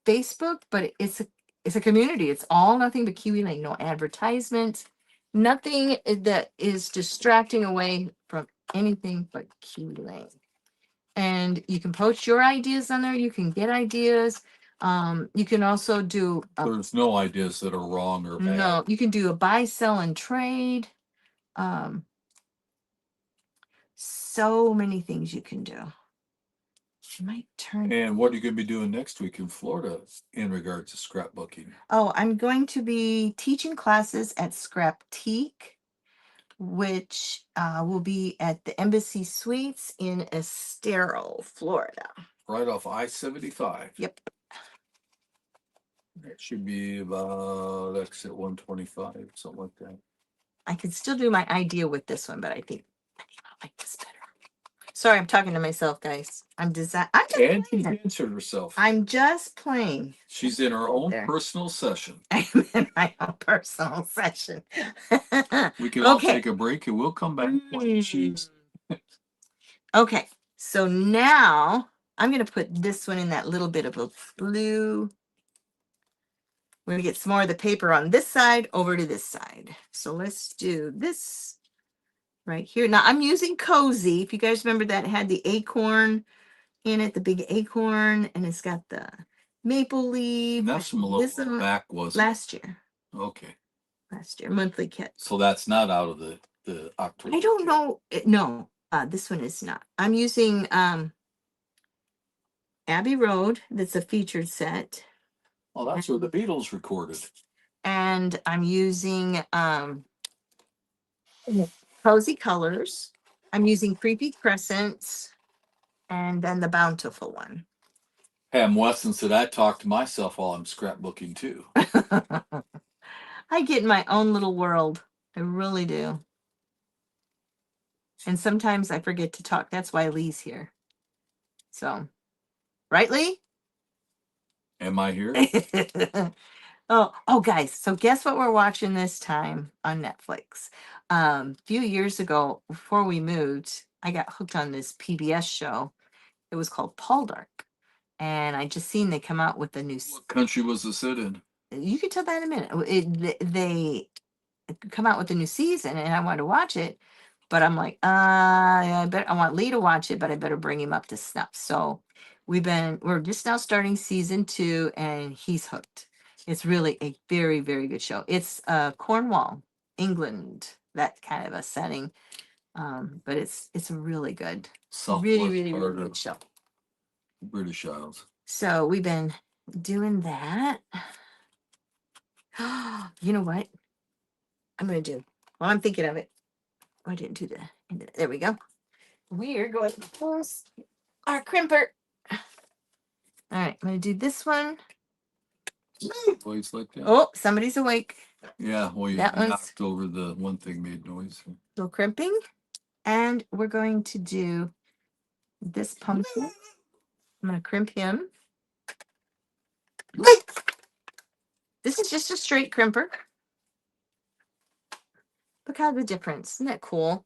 Facebook, but it's a community. It's all nothing but Kiwi Lane. No advertisements, nothing that is distracting away from anything but Kiwi Lane. And you can post your ideas on there. You can get ideas. You can also do. There's no ideas that are wrong or bad. No, you can do a buy, sell, and trade. So many things you can do. I might turn. And what are you going to be doing next week in Florida in regard to scrapbooking? Oh, I'm going to be teaching classes at Scrapbook, which will be at the Embassy Suites in Estero, Florida. Right off I-75. Yep. It should be about exit 125, something like that. I could still do my idea with this one, but I think I like this better. Sorry, I'm talking to myself, guys. I'm just answered herself. I'm just playing. She's in her own personal session. I'm in my own personal session. We can all take a break and we'll come back. Okay, so now I'm going to put this one in that little bit of a blue. We're going to get some more of the paper on this side over to this side. So let's do this right here. Now I'm using Cozy. If you guys remember that, it had the acorn in it, the big acorn, and it's got the maple leaf. And that's from a little back, was it? Last year. Okay. Last year, monthly kit. So that's not out of the October. I don't know. No, this one is not. I'm using Abbey Road. That's a featured set. Oh, that's where the Beatles recorded. And I'm using Cozy Colors. I'm using Creepy Crescents. And then the Bountiful one. Pam Weston said, I talk to myself while I'm scrapbooking too. I get in my own little world. I really do. And sometimes I forget to talk. That's why Lee's here. So, right, Lee? Am I here? Oh, guys. So guess what we're watching this time on Netflix? A few years ago, before we moved, I got hooked on this PBS show. It was called Poldark. And I just seen they come out with a new. What country was this set in? You can tell that in a minute. They come out with a new season, and I wanted to watch it, but I'm like, I want Lee to watch it, but I better bring him up to snuff. So we're just now starting season 2, and he's hooked. It's really a very, very good show. It's Cornwall, England, that kind of a setting. But it's really good. Really, really, really good show. British Isles. So we've been doing that. You know what I'm going to do? Well, I'm thinking of it. Oh, I didn't do the. There we go. We're going to post our crimper. All right, I'm going to do this one. Voice like that. Oh, somebody's awake. Yeah, well, you knocked over the one thing made noise. Little crimping. And we're going to do this pumpkin. I'm going to crimp him. This is just a straight crimper. Look how the difference. Isn't that cool?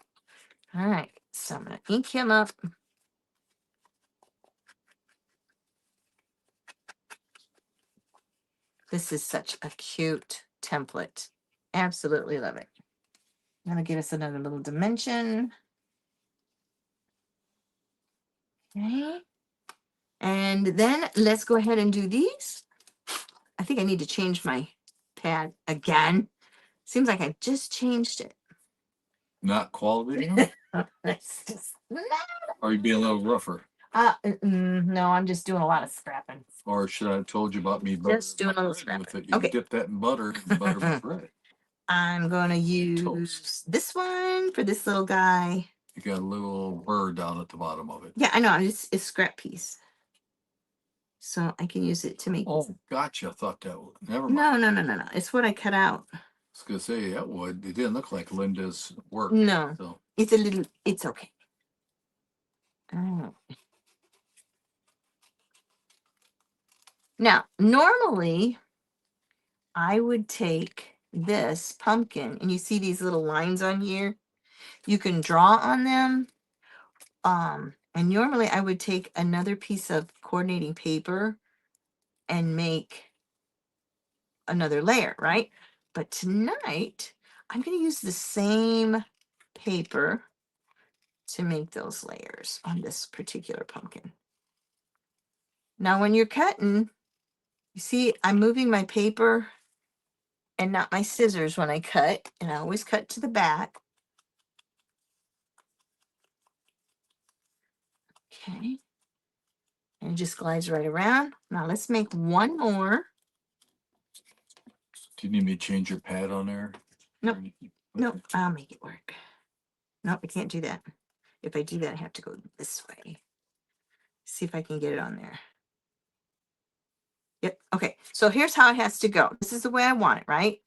All right, so I'm going to ink him up. This is such a cute template. Absolutely love it. I'm going to give us another little dimension. Okay. And then let's go ahead and do these. I think I need to change my pad again. Seems like I just changed it. Not quality enough? It's just, Or you being a little rougher? no, I'm just doing a lot of scrapping. Or should I have told you about me butter Just doing a little bread with scrapping. it? You Okay. can dip that in butter and butter my bread. I'm going to use Toast. this one for this little guy. You got a little bird down at the bottom of it. Yeah, I know. It's scrap piece. So I can use it to make. Oh, gotcha. I thought that would. Never No, mind. no. It's what I cut out. I was going to say, that would. It didn't look like Linda's work. No, So. it's a little, it's okay. Oh. Now, normally, I would take this pumpkin, and you see these little lines on here. You can draw on them. And normally I would take another piece of coordinating paper and make another layer, right? But tonight, I'm going to use the same paper to make those layers on this particular pumpkin. Now, when you're cutting, you see I'm moving my paper and not my scissors when I cut, and I always cut to the back. Okay. And it just glides right around. Now let's make one more. Do you need me to change your pad on there? Nope. Nope, I'll make it work. Nope, I can't do that. If I do that, I have to go this way. See if I can get it on there. Yep. Okay. So here's how it has to go. This is the way I want it, right?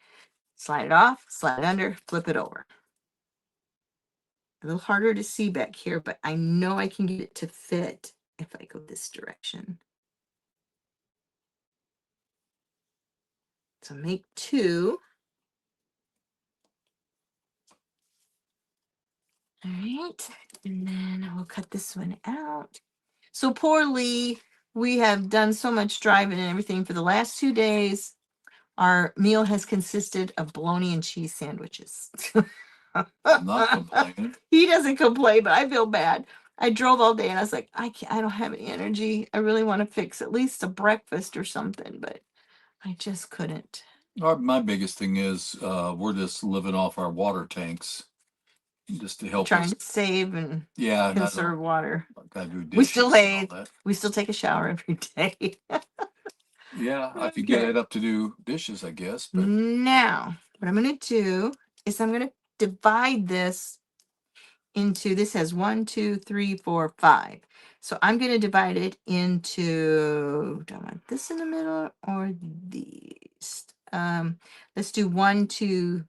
Slide it off, slide it under, flip it over. A little harder to see back here, but I know I can get it to fit if I go this direction. So make two. All right. And then we'll cut this one out. So poor Lee, we have done so much driving and everything for the last 2 days. Our meal has consisted of bologna and cheese sandwiches. I'm not complaining. He doesn't complain, but I feel bad. I drove all day and I was like, I don't have any energy. I really want to fix at least a breakfast or something, but I just couldn't. My biggest thing is we're just living off our water tanks just to help Trying us. to save and Yeah, and conserve water. gotta do dishes We still and all bathe. that. We still take a shower every day. Yeah, I could get Okay. it up to do dishes, I guess. But Now, what I'm going to do is I'm going to divide this into, this has 1, 2, 3, 4, 5. So I'm going to divide it into, do I want this in the middle or these? Let's do 1, 2,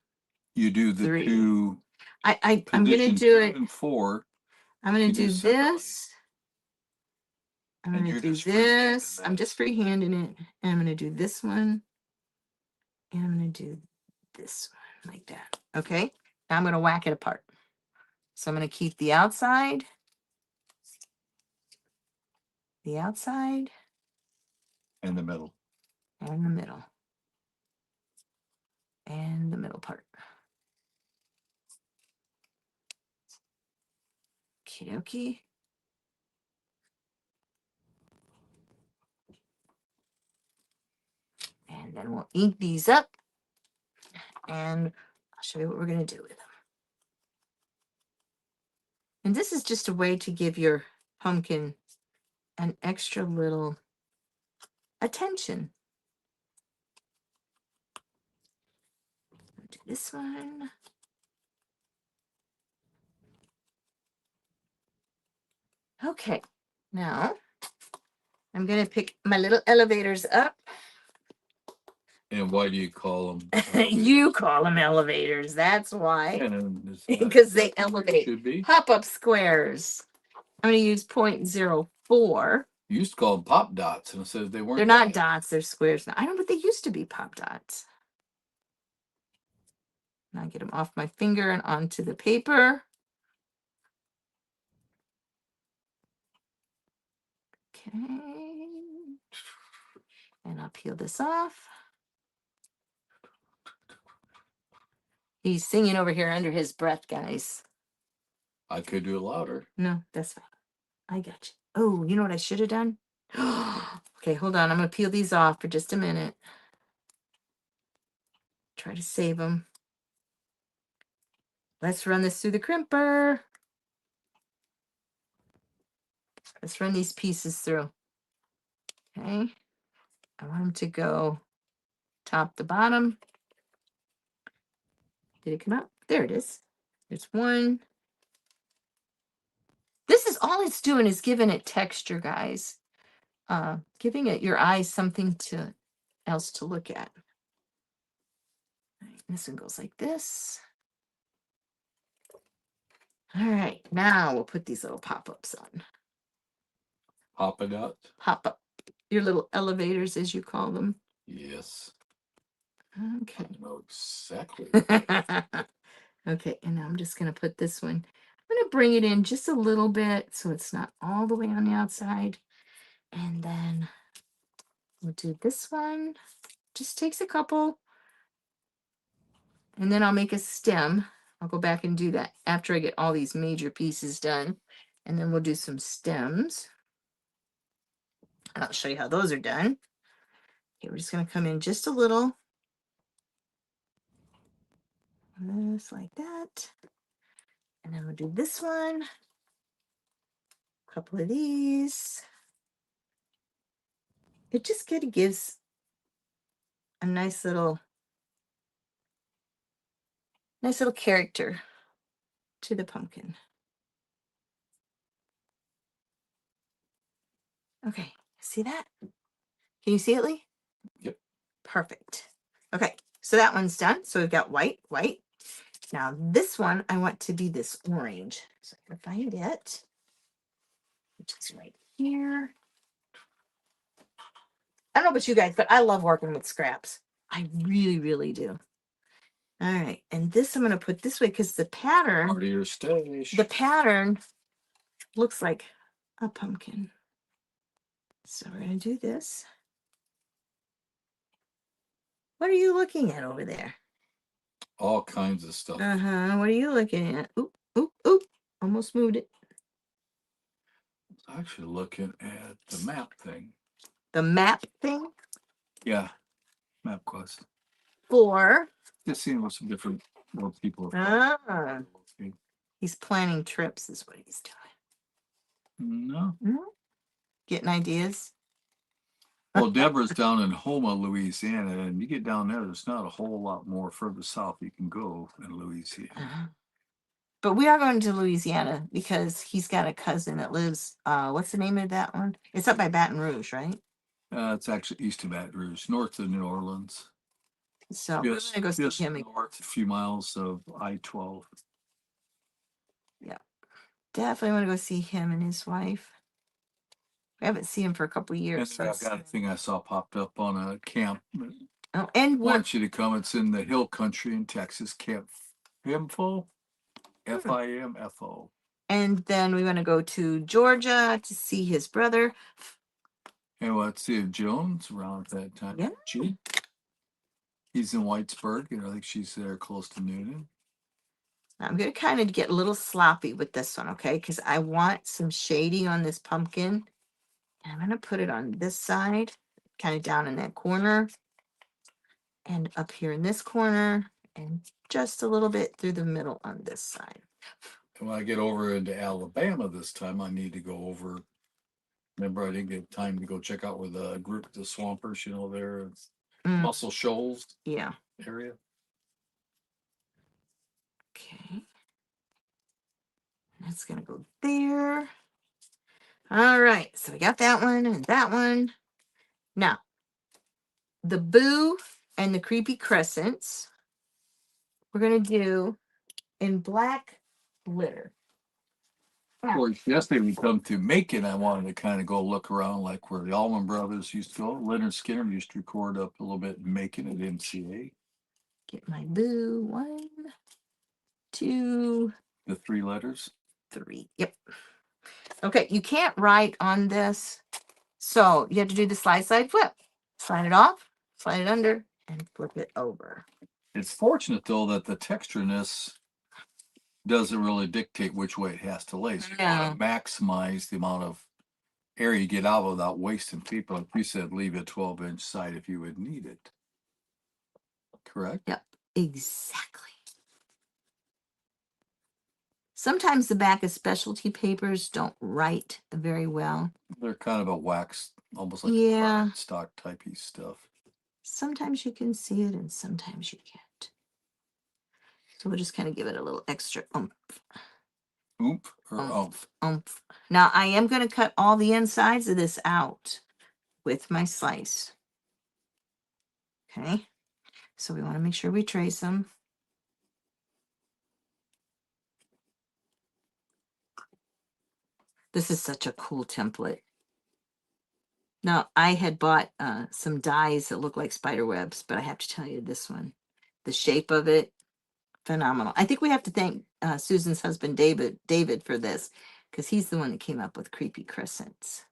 you do the 3. two I'm going to positions do 2 it. and 4. I'm going you to do separately. this. I'm And going to you're do just freehanding this. I'm that. just freehanding it. And I'm going to do this one. And I'm going to do this one like that. Okay. Now I'm going to whack it apart. So I'm going to keep the outside, In the middle. and the middle, and the middle part. Okie dokie. And then we'll ink these up, and I'll show you what we're going to do with them. And this is just a way to give your pumpkin an extra little attention. Do this one. Okay, now I'm going to pick my little elevators up. And why do you call them? You call them elevators. That's why. Because Because they elevate. should be. Pop-up squares. I'm going to use 0.04. You used to call them pop dots, and it says they weren't. They're not dots, they're squares now. I don't know, but they used to be pop dots. Now get them off my finger and onto the paper. Okay. And I'll peel this off. He's singing over here under his breath, guys. I could do it louder. No, that's fine. I got you. Oh, you know what I should have done? Okay, hold on. I'm going to peel these off for just a minute. Try to save them. Let's run this through the crimper. Let's run these pieces through. Okay. I want them to go top to bottom. Did it come out? There it is. There's one. This is all it's doing is giving it texture, guys. Giving it your eyes something else to look at. This one goes like this. All right, now we'll put these little pop-ups on. Pop it out. Pop up. Your little elevators, as you call them. Yes. Okay. I know exactly. Okay, and now I'm just going to put this one. I'm going to bring it in just a little bit so it's not all the way on the outside. And then we'll do this one. Just takes a couple. And then I'll make a stem. I'll go back and do that after I get all these major pieces done. And then we'll do some stems. I'll show you how those are done. Okay, we're just going to come in just a little. Just like that. And then we'll do this one. A couple of these. It just kind of gives a nice little character to the pumpkin. Okay, see that? Can you see it, Lee? Yep. Perfect. Okay, so that one's done. So we've got white, white. Now this one, I want to be this orange. So I'm gonna find it, which is right here. I don't know about you guys, but I love working with scraps. I really, really do. All right, and this I'm gonna put this way because the pattern, Part of your stage. the pattern looks like a pumpkin. So we're gonna do this. What are you looking at over there? All kinds of stuff. Uh-huh. What are you looking at? Oop, oop, oop. Almost moved it. Actually looking at the map thing. The map thing? Yeah. MapQuest. For? Just seeing what some different more people Ah. are. He's planning trips is what he's doing. No. Getting ideas? Well, Deborah's down in Houma, Louisiana, and you get down there, there's not a whole lot more further south you can go in Louisiana. But we are going to Louisiana because he's got a cousin that lives, what's the name of that one? It's up by Baton Rouge, right? It's actually east of Baton Rouge, north of New Orleans. So we're Just, going to go just see him. north, a few miles of I-12. Yeah. Definitely want to go see him and his wife. We haven't seen him for a couple of years. And I've got a thing I saw popped up on a camp. Oh, and one. Want you to come. It's in the hill country in Texas. Camp Fimfo. Fimfo. And then we want to go to Georgia to see his brother. And let's see if Jones around at that time. Yeah. Gee. He's in Whitesburg, and I think she's there close to Newton. I'm going to kind of get a little sloppy with this one, okay? Because I want some shading on this pumpkin. And I'm going to put it on this side, kind of down in that corner. And up here in this corner. And just a little bit through the middle on this side. And when I get over into Alabama this time, I need to go over. Remember, I didn't get time to go check out with a group, the Swampers, there, Muscle Shoals area. Okay. That's going to go there. All right. So we got that one and that one. Now, the boo and the creepy crescents, we're going to do in black glitter. Of course, yesterday we come to Macon. I wanted to kind of go look around like where the Allman Brothers used to go. Leonard Skinner used to record up a little bit in Macon at MCA. Get my boo. 1, 2. The 3 letters. 3. Yep. Okay, you can't write on this. So you have to do the slide, slide, flip. Slide it off, slide it under, and flip it over. It's fortunate though that the textureness doesn't really dictate which way it has to lay. So you want to maximize the amount of area you get out without wasting paper. Like you said, leave a 12-inch side if you would need it. Correct? Yep, exactly. Sometimes the back of specialty papers don't write very well. They're kind of a wax, almost like Yeah. stock typey stuff. Sometimes you can see it and sometimes you can't. So we'll just kind of give it a little extra oomph. Oomph or oomph? Oomph. Now I am going to cut all the insides of this out with my slice. Okay. So we want to make sure we trace them. This is such a cool template. Now, I had bought some dies that look like spider webs, but I have to tell you this one, the shape of it, phenomenal. I think we have to thank Susan's husband, David, for this, because he's the one that came up with creepy crescents.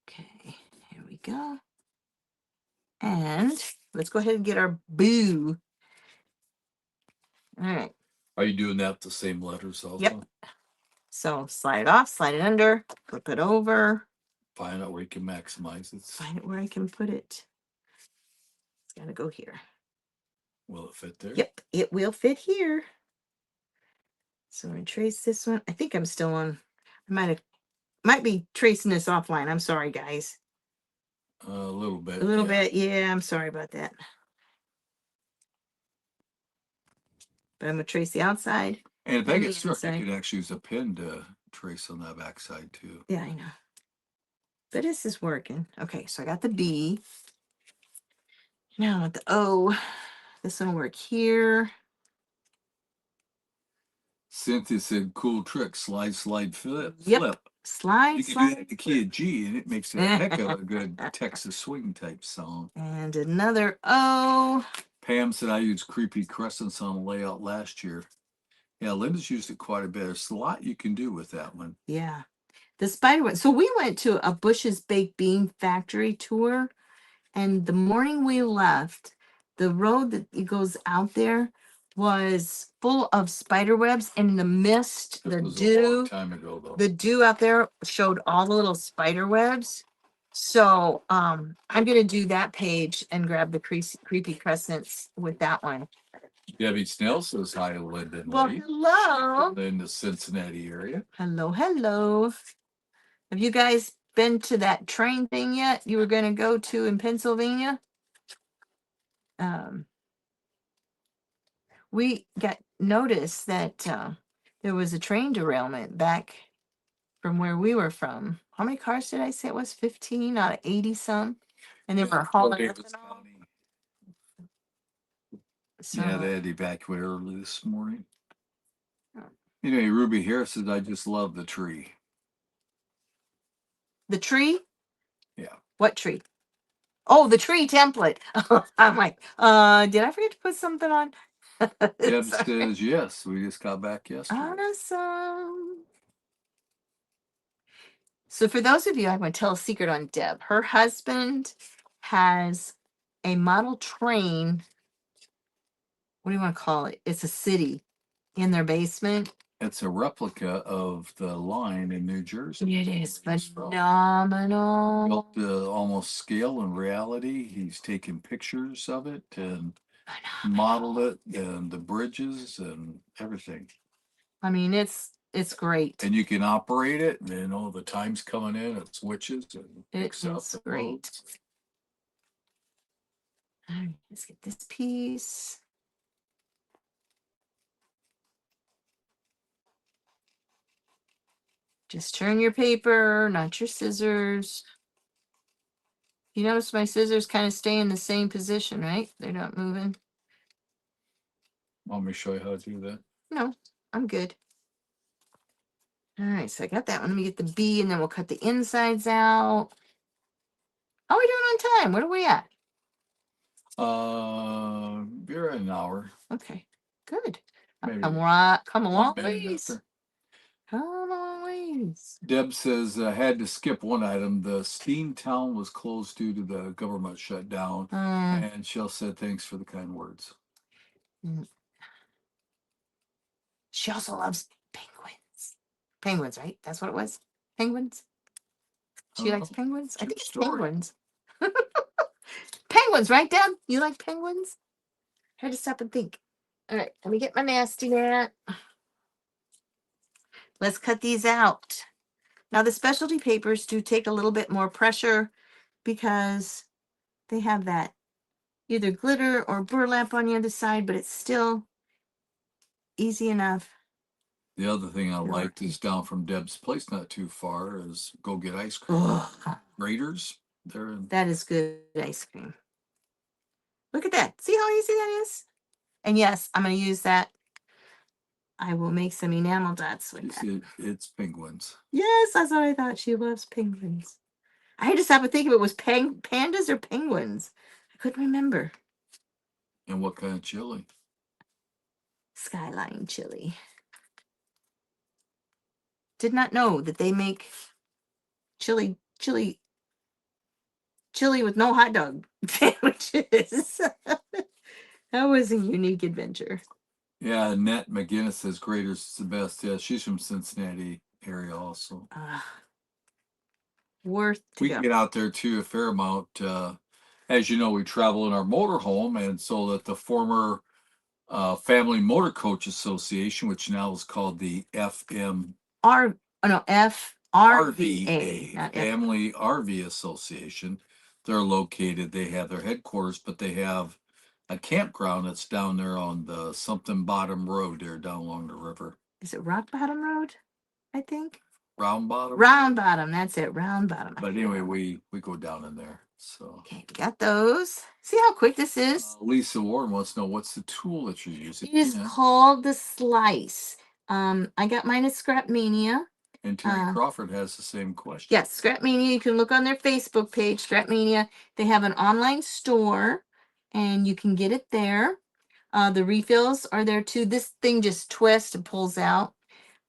Okay, here we go. And let's go ahead and get our boo. All right. Are you doing that with the same letters also? Yep. So slide it off, slide it under, flip it over. Find out where you can maximize it. Find it where I can put it. It's got to go here. Will it fit there? Yep, it will fit here. So I'm going to trace this one. I think I'm still on. I might be tracing this offline. I'm sorry, guys. A little bit. A little bit. Yeah, I'm sorry about that. But I'm going to trace the outside. And if that gets stuck, you could actually use a pen to trace on that backside too. Yeah, I know. But this is working. Okay, so I got the B. Now I want the O. This one will work here. Cynthia said, cool trick, slide, flip. Yep. Slide, you can do that the key of G, and it makes a heck of a good Texas swing type song. And another O. Pam said, I used creepy crescents on a layout last year. Yeah, Linda's used it quite a bit. There's a lot you can do with that one. Yeah. The spider web. So we went to a Bush's Baked Bean factory tour, and the morning we left, the road that it goes out there was full of spider webs, and the mist, This the was dew, a long time ago, though. the dew out there showed all the little spider webs. So I'm gonna do that page and grab the creepy crescents with that one. Debbie Snell says hi to Linda. Well, hello. In the Cincinnati area. Hello. Have you guys been to that train thing yet? You were going to go to in Pennsylvania? We got notice that there was a train derailment back from where we were from. How many cars did I say it was? 15 out of 80 some? And they were hauling ethanol. So, yeah, they had to evacuate early this morning. Anyway, Ruby Harris says, I just love the tree. The tree? Yeah. What tree? Oh, the tree template. I'm like, did I forget to put something on? Deb says, yes, we just got back yesterday. Awesome. So for those of you, I'm going to tell a secret on Deb. Her husband has a model train. What do you want to call it? It's a city in their basement. It's a replica of the line in New Jersey. It is phenomenal. Built almost scale in reality. He's taken pictures of it and modeled it, and the bridges and everything. I mean, it's great. And you can operate it, and you know the time's coming in, it switches and it's great. All right, let's get this piece. Just turn your paper, not your scissors. You notice my scissors kind of stay in the same position, right? They're not moving. Want me to show you how to do that? No, I'm good. All right, so I got that one. Let me get the B, and then we'll cut the insides out. How are we doing on time? What are we at? You're at an hour. Okay, good. Maybe Come a long ways. Come a long ways. Nice. Deb says, had to skip one item. The Steamtown was closed due to the government shutdown. And Shell said, thanks for the kind words. She also loves penguins. Penguins, right? That's what it was. Penguins. She likes penguins. I think it's penguins. Penguins, right, Deb? You like penguins? I had to stop and think. All right, let me get my nasty mat. Let's cut these out. Now, the specialty papers do take a little bit more pressure because they have that either glitter or burlap on the other side, but it's still easy enough. The other thing I liked is down from Deb's place, not too far, is Go Get Ice Cream. Graders. That is good ice cream. Look at that. See how easy that is? And yes, I'm going to use that. I will make some enamel dots with that. It's penguins. Yes, that's what I thought. She loves penguins. I had to stop and think if it was pandas or penguins. I couldn't remember. And what kind of chili? Skyline chili. Did not know that they make chili with no hot dog sandwiches. That was a unique adventure. Yeah, Annette McGinnis says Graders is the best. Yeah, she's from Cincinnati area also. Worth to go. We get out there too a fair amount. As you know, we travel in our motorhome, and so that the former Family Motor Coach Association, which now is called the FRVA, Family RV Association. They're located. They have their headquarters, but they have a campground that's down there on the something bottom road there down along the river. Is it Rock Bottom Road? I think. Round Bottom. Round Bottom. That's it. Round Bottom. But anyway, we go down in there. So okay, we got those. See how quick this is? Lisa Warren wants to know what's the tool that you're using. It is called the Slice. I got mine at Scrapmania. And Terry Crawford has the same question. Yes, Scrapmania. You can look on their Facebook page, Scrapmania. They have an online store, and you can get it there. The refills are there too. This thing just twists and pulls out,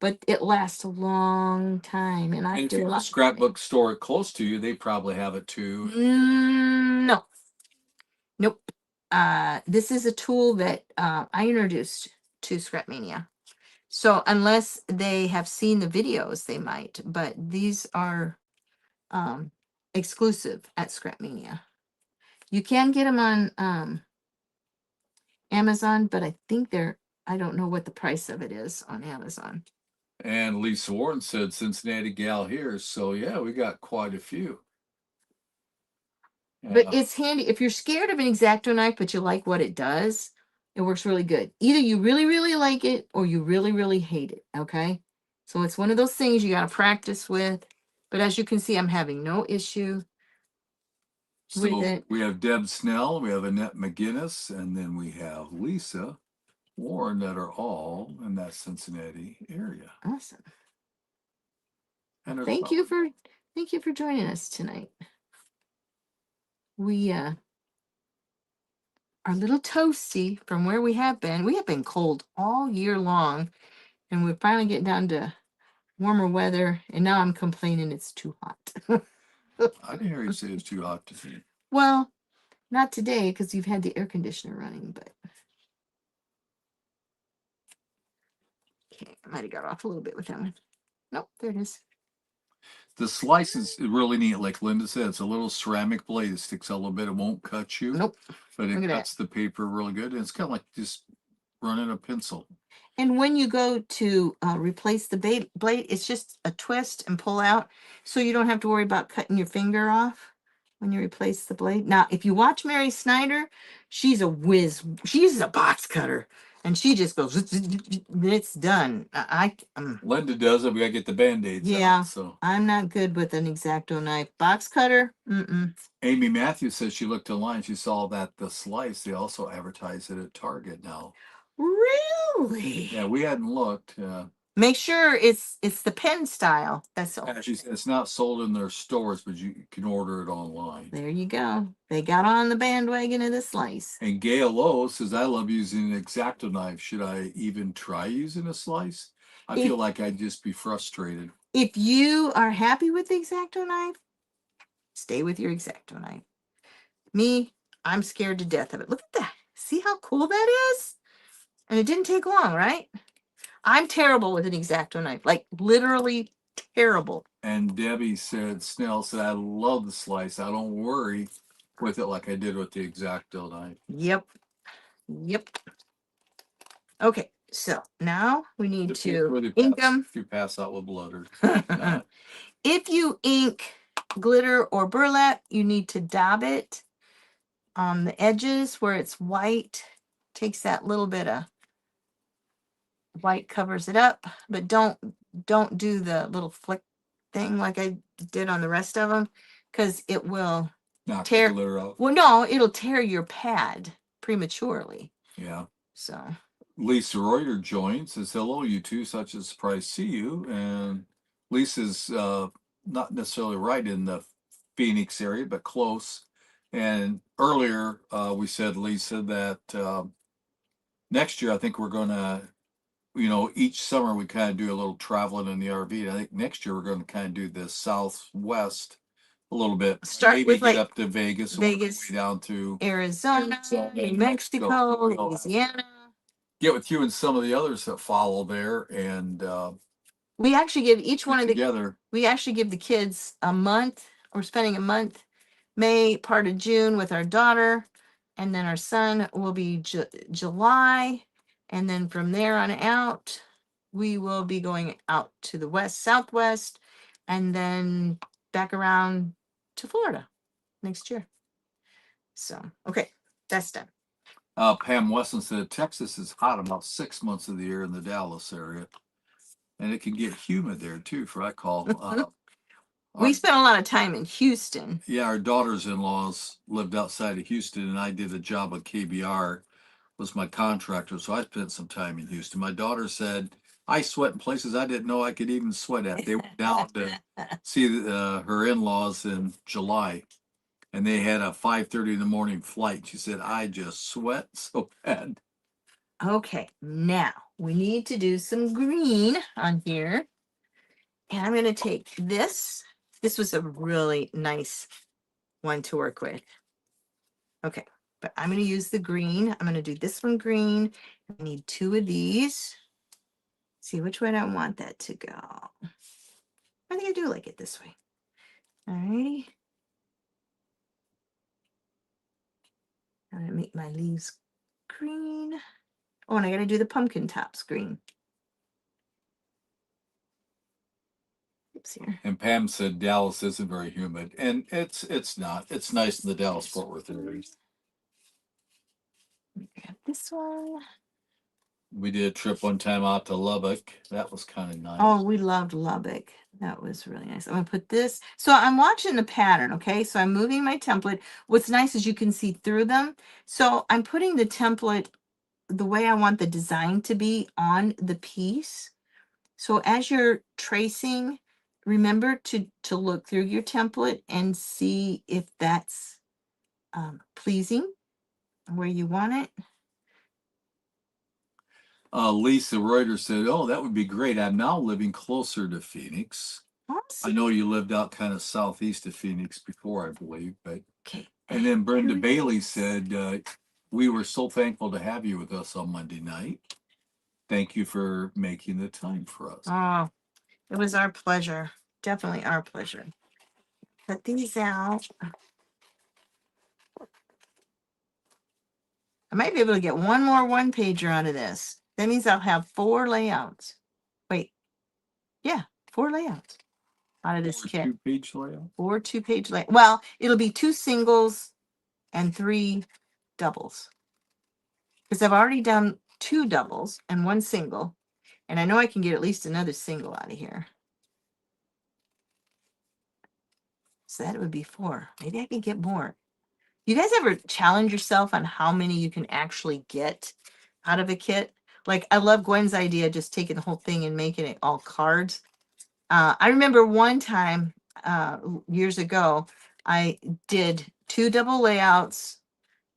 but it lasts a long time. And if you're a scrapbook store close to you, they probably have it too. No. Nope. This is a tool that I introduced to Scrapmania. So unless they have seen the videos, they might, but these are exclusive at Scrapmania. You can get them on Amazon, but I think I don't know what the price of it is on Amazon. And Lisa Warren said Cincinnati gal here. So yeah, we got quite a few. But it's handy if you're scared of an X-Acto knife, but you like what it does. It works really good. Either you really, really like it or you really, really hate it. Okay. So it's one of those things you got to practice with. But as you can see, I'm having no issue with it. We have Deb Snell, we have Annette McGinnis, and then we have Lisa Warren that are all in that Cincinnati area. Awesome. And thank you for joining us tonight. We are a little toasty from where we have been. We have been cold all year long, and we're finally getting down to warmer weather, and now I'm complaining it's too hot. I didn't hear you say it's too hot to see. Well, not today because you've had the air conditioner running, but okay, I might have got off a little bit with that one. Nope, there it is. The slice is really neat, like Linda said. It's a little ceramic blade. It sticks out a little bit. It won't cut you. Nope. But it cuts the paper really good. And it's kind of like just running a pencil. And when you go to replace the blade, it's just a twist and pull out. So you don't have to worry about cutting your finger off when you replace the blade. Now, if you watch Mary Snyder, she's a whiz. She uses a box cutter. And she just goes, it's done. Linda does it. We got to get the Band-Aids out. So I'm not good with an X-Acto knife. Box cutter? Amy Matthews says she looked online. She saw that the slice, they also advertise it at Target now. Really? Yeah, we hadn't looked. Make sure it's the pen style. That's all. She said it's not sold in their stores, but you can order it online. There you go. They got on the bandwagon of the slice. And Gail Lowe says, I love using an X-Acto knife. Should I even try using a slice? I feel like I'd just be frustrated. If you are happy with the X-Acto knife, stay with your X-Acto knife. Me, I'm scared to death of it. Look at that. See how cool that is? And it didn't take long, right? I'm terrible with an X-Acto knife, like literally terrible. And Debbie said, Snell said, I love the slice. I don't worry with it like I did with the X-Acto knife. Yep. Yep. Okay, so now we need to ink them. If you pass out with blood or not. If you ink glitter or burlap, you need to dab it on the edges where it's white. Takes that little bit of white, covers it up, but don't do the little flick thing like I did on the rest of them, because it will Knock tear the glitter out. Well, no, it'll tear your pad prematurely. Yeah. So Lisa Reuter joins, says, hello, you two, such a surprise to see you. And Lisa's not necessarily right in the Phoenix area, but close. And earlier we said, Lisa, that next year I think we're going to, each summer we kind of do a little traveling in the RV. And I think next year we're going to kind of do the Southwest a little bit. Start Maybe with get like up to Vegas, Vegas, way down to Arizona, New Mexico, Louisiana. Get with you and some of the others that follow there, and we actually give each one of the together. We actually give the kids a month. We're spending a month, May, part of June with our daughter, and then our son will be July, and then from there on out, we will be going out to the southwest, and then back around to Florida next year. So, okay, that's done. Pam Wesson said Texas is hot about 6 months of the year in the Dallas area, and it can get humid there too. For I call. We spent a lot of time in Houston. Yeah, our daughters-in-laws lived outside of Houston, and I did a job at KBR, was my contractor, so I spent some time in Houston. My daughter said I sweat in places I didn't know I could even sweat at. They went down to see her in-laws in July, and they had a 5:30 in the morning flight. She said, I just sweat so bad. Okay, now we need to do some green on here. And I'm going to take this. This was a really nice one to work with. Okay, but I'm going to use the green. I'm going to do this one green. I need 2 of these. See which way I want that to go. I think I do like it this way. All righty. I'm going to make my leaves green. Oh, and I got to do the pumpkin tops green. Oops, here. And Pam said Dallas isn't very humid, and it's not. It's nice in the Dallas Fort Worth area. Grab this one. We did a trip one time out to Lubbock. That was kind of nice. Oh, we loved Lubbock. That was really nice. I'm going to put this. So I'm watching the pattern, okay? So I'm moving my template. What's nice is you can see through them. So I'm putting the template the way I want the design to be on the piece. So as you're tracing, remember to look through your template and see if that's pleasing where you want it. Lisa Reuter said, oh, that would be great. I'm now living closer to Phoenix. Awesome. I know you lived out kind of southeast of Phoenix before, I believe. But okay. And then Brenda Bailey said, we were so thankful to have you with us on Monday night. Thank you for making the time for us. Oh, it was our pleasure. Definitely our pleasure. Cut these out. I might be able to get one more one-pager out of this. That means I'll have 4 layouts. Wait. Yeah, 4 layouts out of this kit. 2-page layout? 4 2-page layout. Well, it'll be 2 singles and 3 doubles. Because I've already done 2 doubles and 1 single. And I know I can get at least another single out of here. So that would be 4. Maybe I can get more. You guys ever challenge yourself on how many you can actually get out of a kit? Like, I love Gwen's idea, just taking the whole thing and making it all cards. I remember one time years ago, I did 2 double layouts,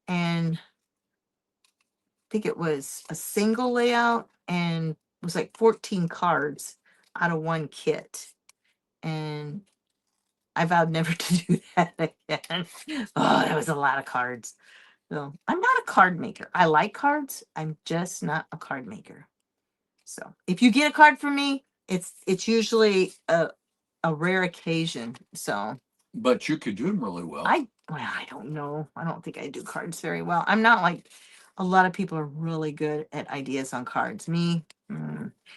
and I think it was a single layout, and it was like 14 cards out of one kit. and I vowed never to do that again. Oh, that was a lot of cards. So I'm not a card maker. I like cards. I'm just not a card maker. So if you get a card from me, it's usually a rare occasion. So But you could do them really well. I don't know. I don't think I do cards very well. I'm not like a lot of people are really good at ideas on cards. Me,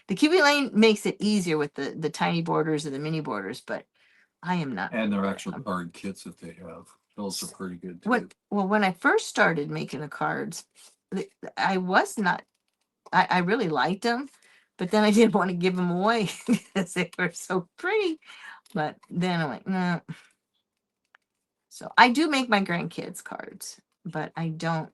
the Kiwi Lane makes it easier with the tiny borders or the mini borders, but I am not. And their actual card kits that they have. Those are pretty good too. Well, when I first started making the cards, I was not, I really liked them, but then I didn't want to give them away because they were so pretty. But then I'm like, no. So I do make my grandkids cards, but I don't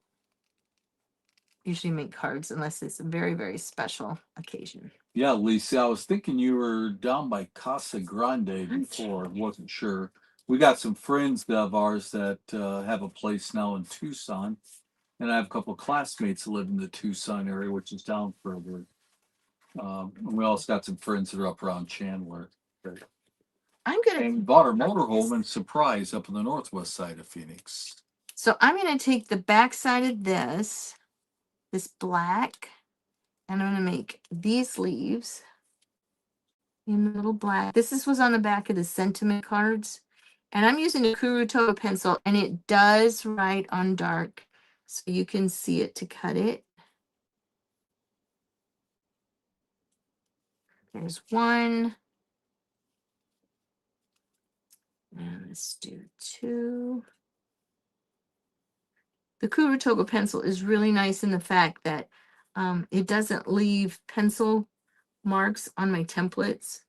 usually make cards unless it's a very, very special occasion. Yeah, Lisa, I was thinking you were down by Casa Grande before. Wasn't sure. We got some friends of ours that have a place now in Tucson, and I have a couple of classmates that live in the Tucson area, which is down further. And we also got some friends that are up around Chandler. I'm gonna And bought our motorhome in Surprise up on the northwest side of Phoenix. So I'm gonna take the back side of this black, and I'm gonna make these leaves in little black. This was on the back of the sentiment cards, and I'm using a Kurutoga pencil, and it does write on dark, so you can see it to cut it. There's one. And let's do two. The Kurutoga pencil is really nice in the fact that it doesn't leave pencil marks on my templates.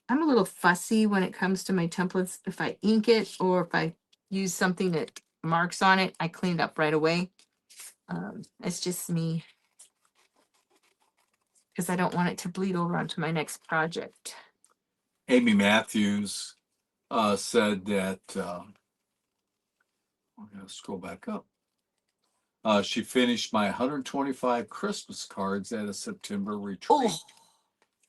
I'm a little fussy when it comes to my templates. If I ink it or if I use something that marks on it, I clean it up right away. It's just me, because I don't want it to bleed over onto my next project. Amy Matthews said that, I'm going to scroll back up. She finished my 125 Christmas cards at a September retreat.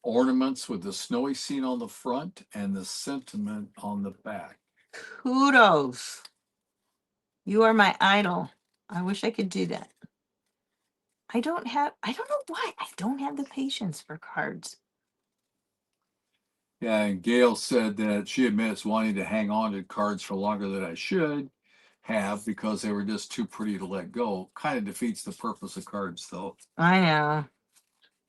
Ornaments with the snowy scene on the front and the sentiment on the back. Kudos. You are my idol. I wish I could do that. I don't know why. I don't have the patience for cards. Yeah, and Gail said that she admits wanting to hang on to cards for longer than I should have because they were just too pretty to let go. Kind of defeats the purpose of cards, though. I know.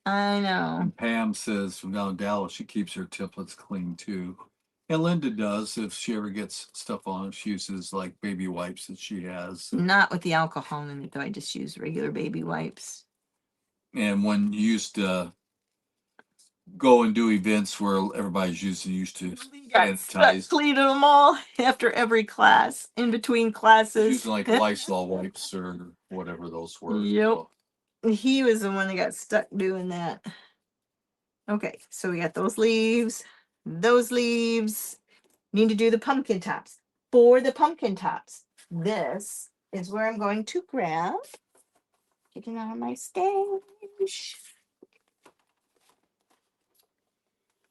And Pam says from down in Dallas, she keeps her templates clean too. And Linda does. If she ever gets stuff on it, she uses like baby wipes that she has. Not with the alcohol in it, though. I just use regular baby wipes. And when you used to go and do events where everybody's used to sanitize, cleaning them all after every class, in between classes. Using like Lysol wipes or whatever those were. Yep. He was the one that got stuck doing that. Okay, so we got those leaves. Those leaves need to do the pumpkin tops. For the pumpkin tops, this is where I'm going to grab. Getting out of my stage.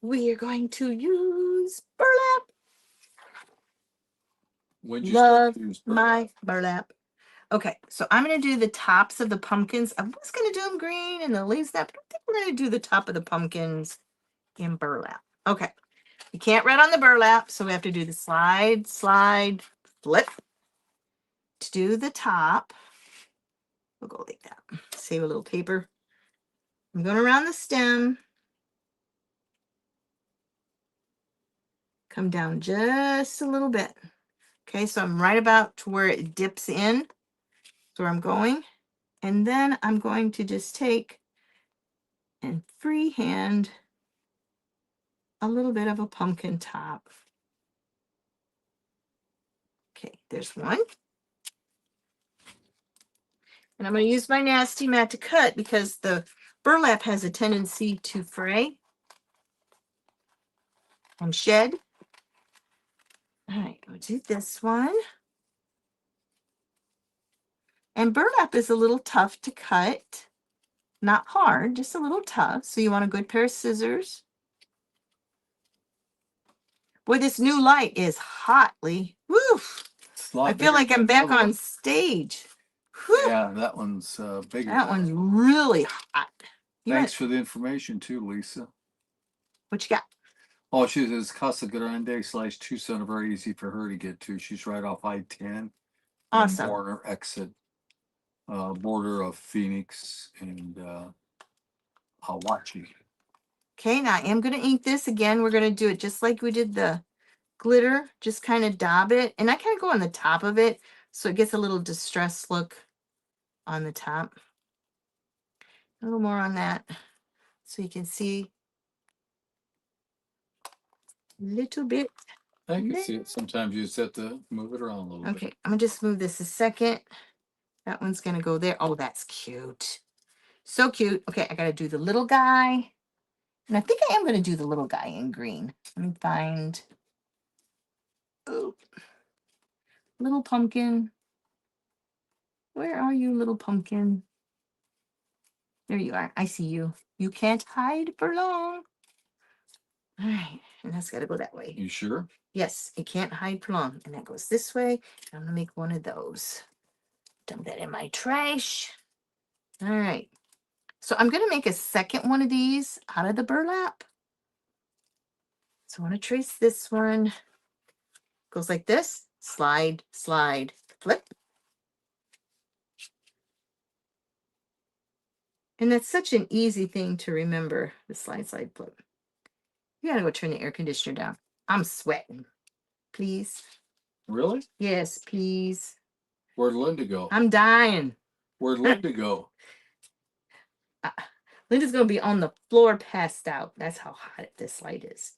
We are going to use burlap. When you Love start to use my burlap. Okay, so I'm going to do the tops of the pumpkins. I was going to do them green and the leaves that, but I think we're going to do the top of the pumpkins in burlap. Okay, you can't write on the burlap, so we have to do the slide, slide, flip. To do the top, we'll go like that. Save a little paper. I'm going around the stem. Come down just a little bit. Okay, so I'm right about to where it dips in. That's where I'm going. And then I'm going to just take and freehand a little bit of a pumpkin top. Okay, there's one. And I'm going to use my nasty mat to cut because the burlap has a tendency to fray and shed. All right, we'll do this one. And burlap is a little tough to cut. Not hard, just a little tough. So you want a good pair of scissors. Boy, this new light is hotly. Woo! It's a lot I feel bigger like than I'm the back other one. on stage. Whew, Yeah, that one's bigger. that one's really hot. Thanks for the information too, Lisa. What you got? Oh, she says Casa Grande / Tucson, very easy for her to get to. She's right off I-10 and Awesome. Warner exit, border of Phoenix and Hawaii. Okay, now I am going to ink this again. We're going to do it just like we did the glitter. Just kind of dab it. And I kind of go on the top of it so it gets a little distressed look on the top. A little more on that so you can see a little bit. I can see it. Sometimes you just have to move it around a little bit. Okay, I'm going to just move this a second. That one's going to go there. Oh, that's cute. So cute. Okay, I got to do the little guy. And I think I am going to do the little guy in green. Let me find. Oh, little pumpkin. Where are you, little pumpkin? There you are. I see you. You can't hide for long. All right, and that's got to go that way. You sure? Yes, it can't hide for long. And that goes this way. I'm going to make one of those. Dump that in my trash. All right. So I'm going to make a second one of these out of the burlap. So I want to trace this one. Goes like this. Slide, slide, flip. And that's such an easy thing to remember, the slide, slide, flip. You got to go turn the air conditioner down. I'm sweating. Please. Really? Yes, please. Where'd Linda go? I'm dying. Where'd Linda go? Linda's going to be on the floor passed out. That's how hot this light is.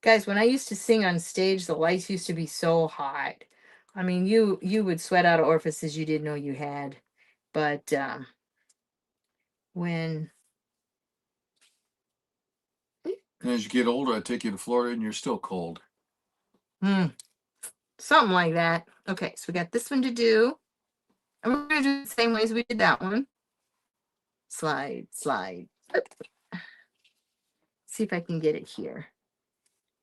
Guys, when I used to sing on stage, the lights used to be so hot. I mean, you would sweat out orifices you didn't know you had. But when... And as you get older, I take you to Florida and you're still cold. Something like that. Okay, so we got this one to do. And we're going to do it the same way as we did that one. Slide, slide. Flip. See if I can get it here.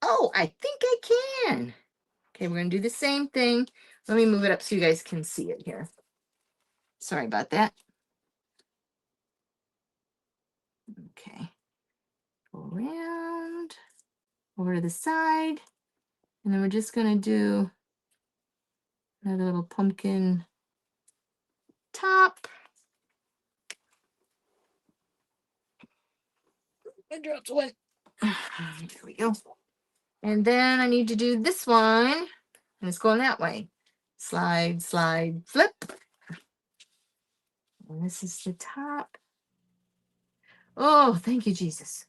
Oh, I think I can. Okay, we're going to do the same thing. Let me move it up so you guys can see it here. Sorry about that. Okay. Go around, over to the side. And then we're just going to do another little pumpkin top. I dropped one. There we go. And then I need to do this one. And it's going that way. Slide, slide, flip. And this is the top. Oh, thank you, Jesus.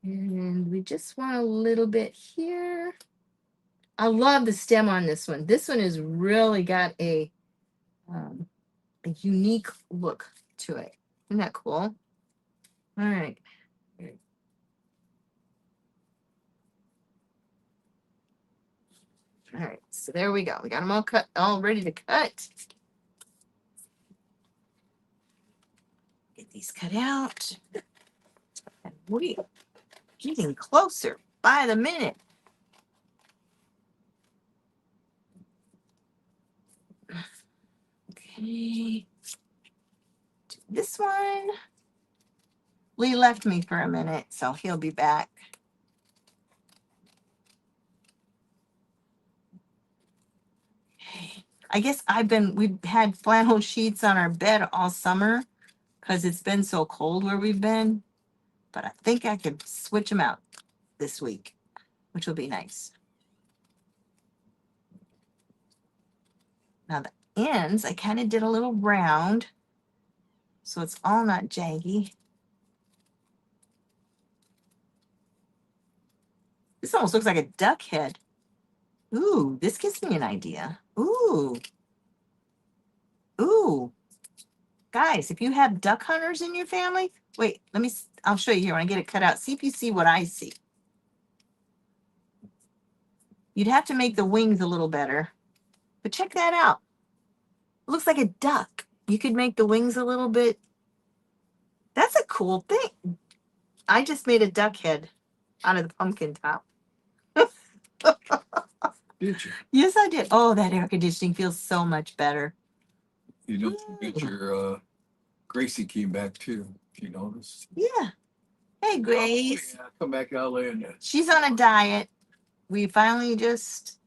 And we just want a little bit here. I love the stem on this one. This one has really got a unique look to it. Isn't that cool? All right. All right, so there we go. We got them all cut, all ready to cut. Get these cut out. And we are getting closer by the minute. Okay. This one. Lee left me for a minute, so he'll be back. Okay. I guess we've had flannel sheets on our bed all summer because it's been so cold where we've been. But I think I could switch them out this week, which will be nice. Now the ends, I kind of did a little round, so it's all not jaggy. This almost looks like a duck head. Ooh, this gives me an idea. Ooh. Ooh. Guys, if you have duck hunters in your family, wait, I'll show you here when I get it cut out. See if you see what I see. You'd have to make the wings a little better, but check that out. It looks like a duck. You could make the wings a little bit. That's a cool thing. I just made a duck head out of the pumpkin top. Did you? Yes, I did. Oh, that air conditioning feels so much better. You don't forget your Gracie came back too, if you noticed. Yeah. Hey, Grace. Oh, yeah, come back out and She's on a diet. We finally just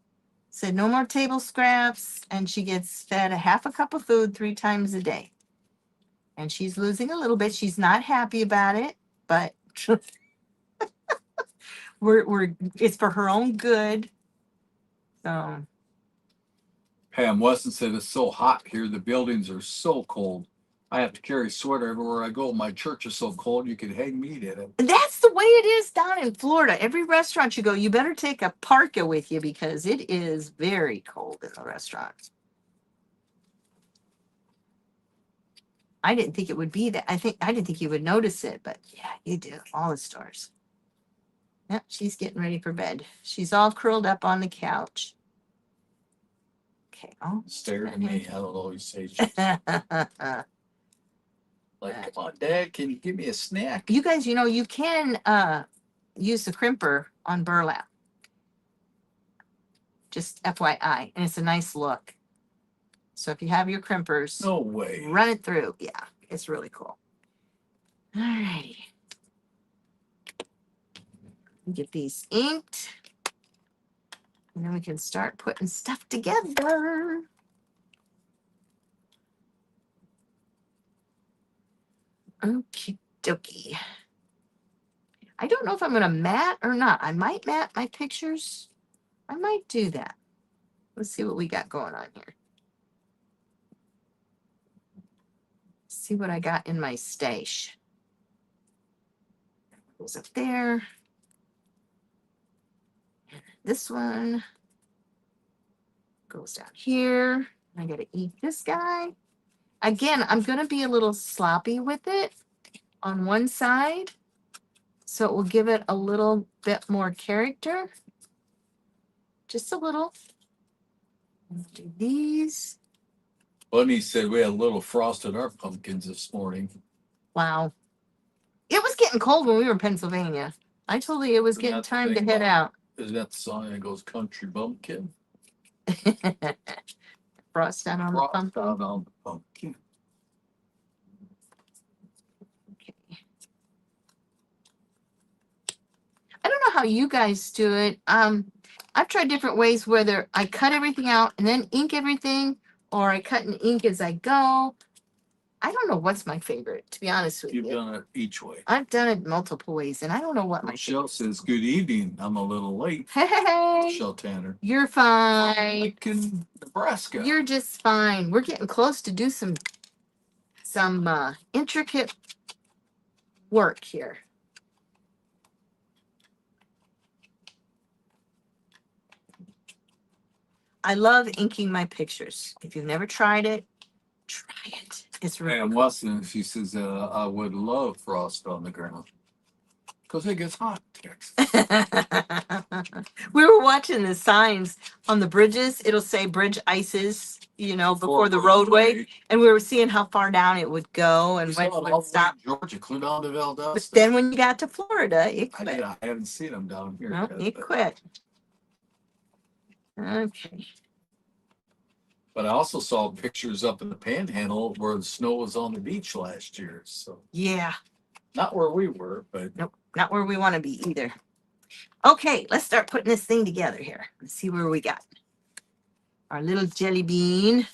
said no more table scraps, and she gets fed a half a cup of food 3 times a day. And she's losing a little bit. She's not happy about it, but we're it's for her own good. So Pam Weston said it's so hot here. The buildings are so cold. I have to carry a sweater everywhere I go. My church is so cold you can hang meat in it. that's the way it is down in Florida. Every restaurant you go, you better take a parka with you because it is very cold in the restaurants. I didn't think it would be that. I didn't think you would notice it, but yeah, you do. All the stores. Yep, she's getting ready for bed. She's all curled up on the couch. Okay. Oh, Stare at me. I don't always say shit. Like, come on, Dad, can you give me a snack? You guys, you can use the crimper on burlap. Just FYI, and it's a nice look. So if you have your crimpers, No way. run it through. Yeah, it's really cool. All righty. Get these inked. And then we can start putting stuff together. Okie dokie. I don't know if I'm going to mat or not. I might mat my pictures. I might do that. Let's see what we got going on here. See what I got in my stash. Goes up there. This one goes down here. I got to eat this guy. Again, I'm going to be a little sloppy with it on one side, so it will give it a little bit more character. Just a little. Do these. Bunny said we had a little frost in our pumpkins this morning. Wow. It was getting cold when we were in Pennsylvania. I told you it was getting time to head out. Isn't that the song that goes country bumpkin? Frost out on the Frost pumpkin. out on the pumpkin. Okay. I don't know how you guys do it. I've tried different ways, whether I cut everything out and then ink everything, or I cut and ink as I go. I don't know what's my favorite, to be honest with you. You've done it each way. I've done it multiple ways, and I don't know what my Michelle says, good evening. I'm a little late. Hey, Michelle Tanner. You're fine. Lincoln, Nebraska. You're just fine. We're getting close to do some intricate work here. I love inking my pictures. If you've never tried it, try it. It's really Pam Weston, she says, I would love frost on the ground. Because it gets hot in Texas. We were watching the signs on the bridges. It'll say bridge ices, before the roadway. And we were seeing how far down it would go and when it would stop. Georgia, clear down to Valdosta. But then when you got to Florida, it quit. I haven't seen them down here. No, it quit. Okay. But I also saw pictures up in the Panhandle where the snow was on the beach last year. So yeah, not where we were, but nope, not where we want to be either. Okay, let's start putting this thing together here. Let's see where we got our little jelly bean.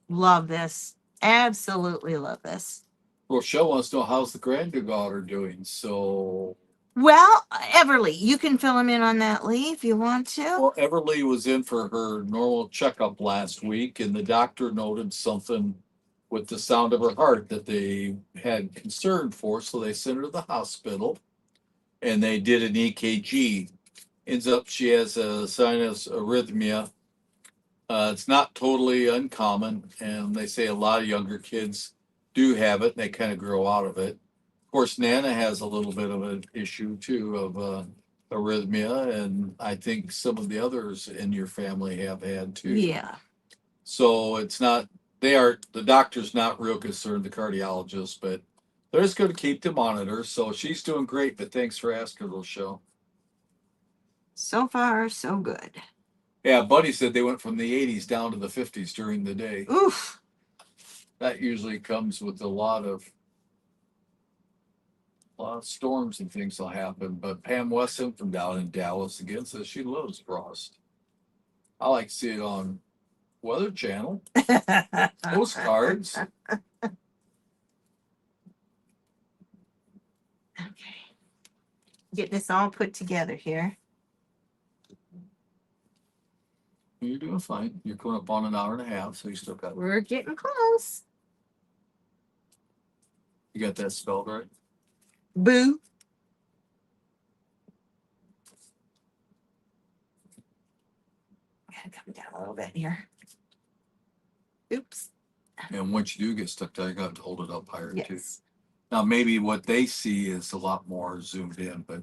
Love this. Absolutely love this. Rochelle wants to know how's the granddaughter doing. So well, Everly, you can fill him in on that, Lee, if you want to. Well, Everly was in for her normal checkup last week, and the doctor noted something with the sound of her heart that they had concern for, so they sent her to the hospital, and they did an EKG. Ends up she has a sinus arrhythmia. It's not totally uncommon, and they say a lot of younger kids do have it, and they kind of grow out of it. Of course, Nana has a little bit of an issue too of arrhythmia, and I think some of the others in your family have had too. Yeah. So it's not The doctor's not real concerned, the cardiologist, but they're just going to keep the monitor. So she's doing great, but thanks for asking, Rochelle. So far, so good. Yeah, Buddy said they went from the 80s down to the 50s during the day. Oof. That usually comes with a lot of storms and things will happen. But Pam Weston from down in Dallas again says she loves frost. I like to see it on Weather Channel, postcards. Okay. Get this all put together here. You're doing fine. You're going up on an hour and a half, so you still got. We're getting close. You got that spelled right? Boo. Gotta come down a little bit here. Oops. And once you do get stuck there, you got to hold it up higher too. Yes. Now, maybe what they see is a lot more zoomed in, but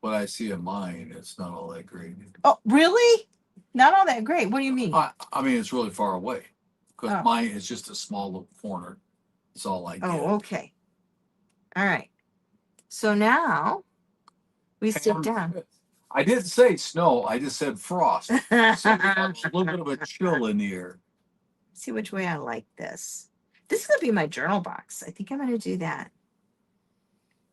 what I see in mine, it's not all that great. Oh, really? Not all that great. What do you mean? I mean, it's really far away because Oh. mine is just a small little corner. That's all I get. Oh, okay. All right. So now we sit down. I didn't say snow. I just said frost. So we have a little bit of a chill in the air. See which way I like this. This is going to be my journal box. I think I'm going to do that.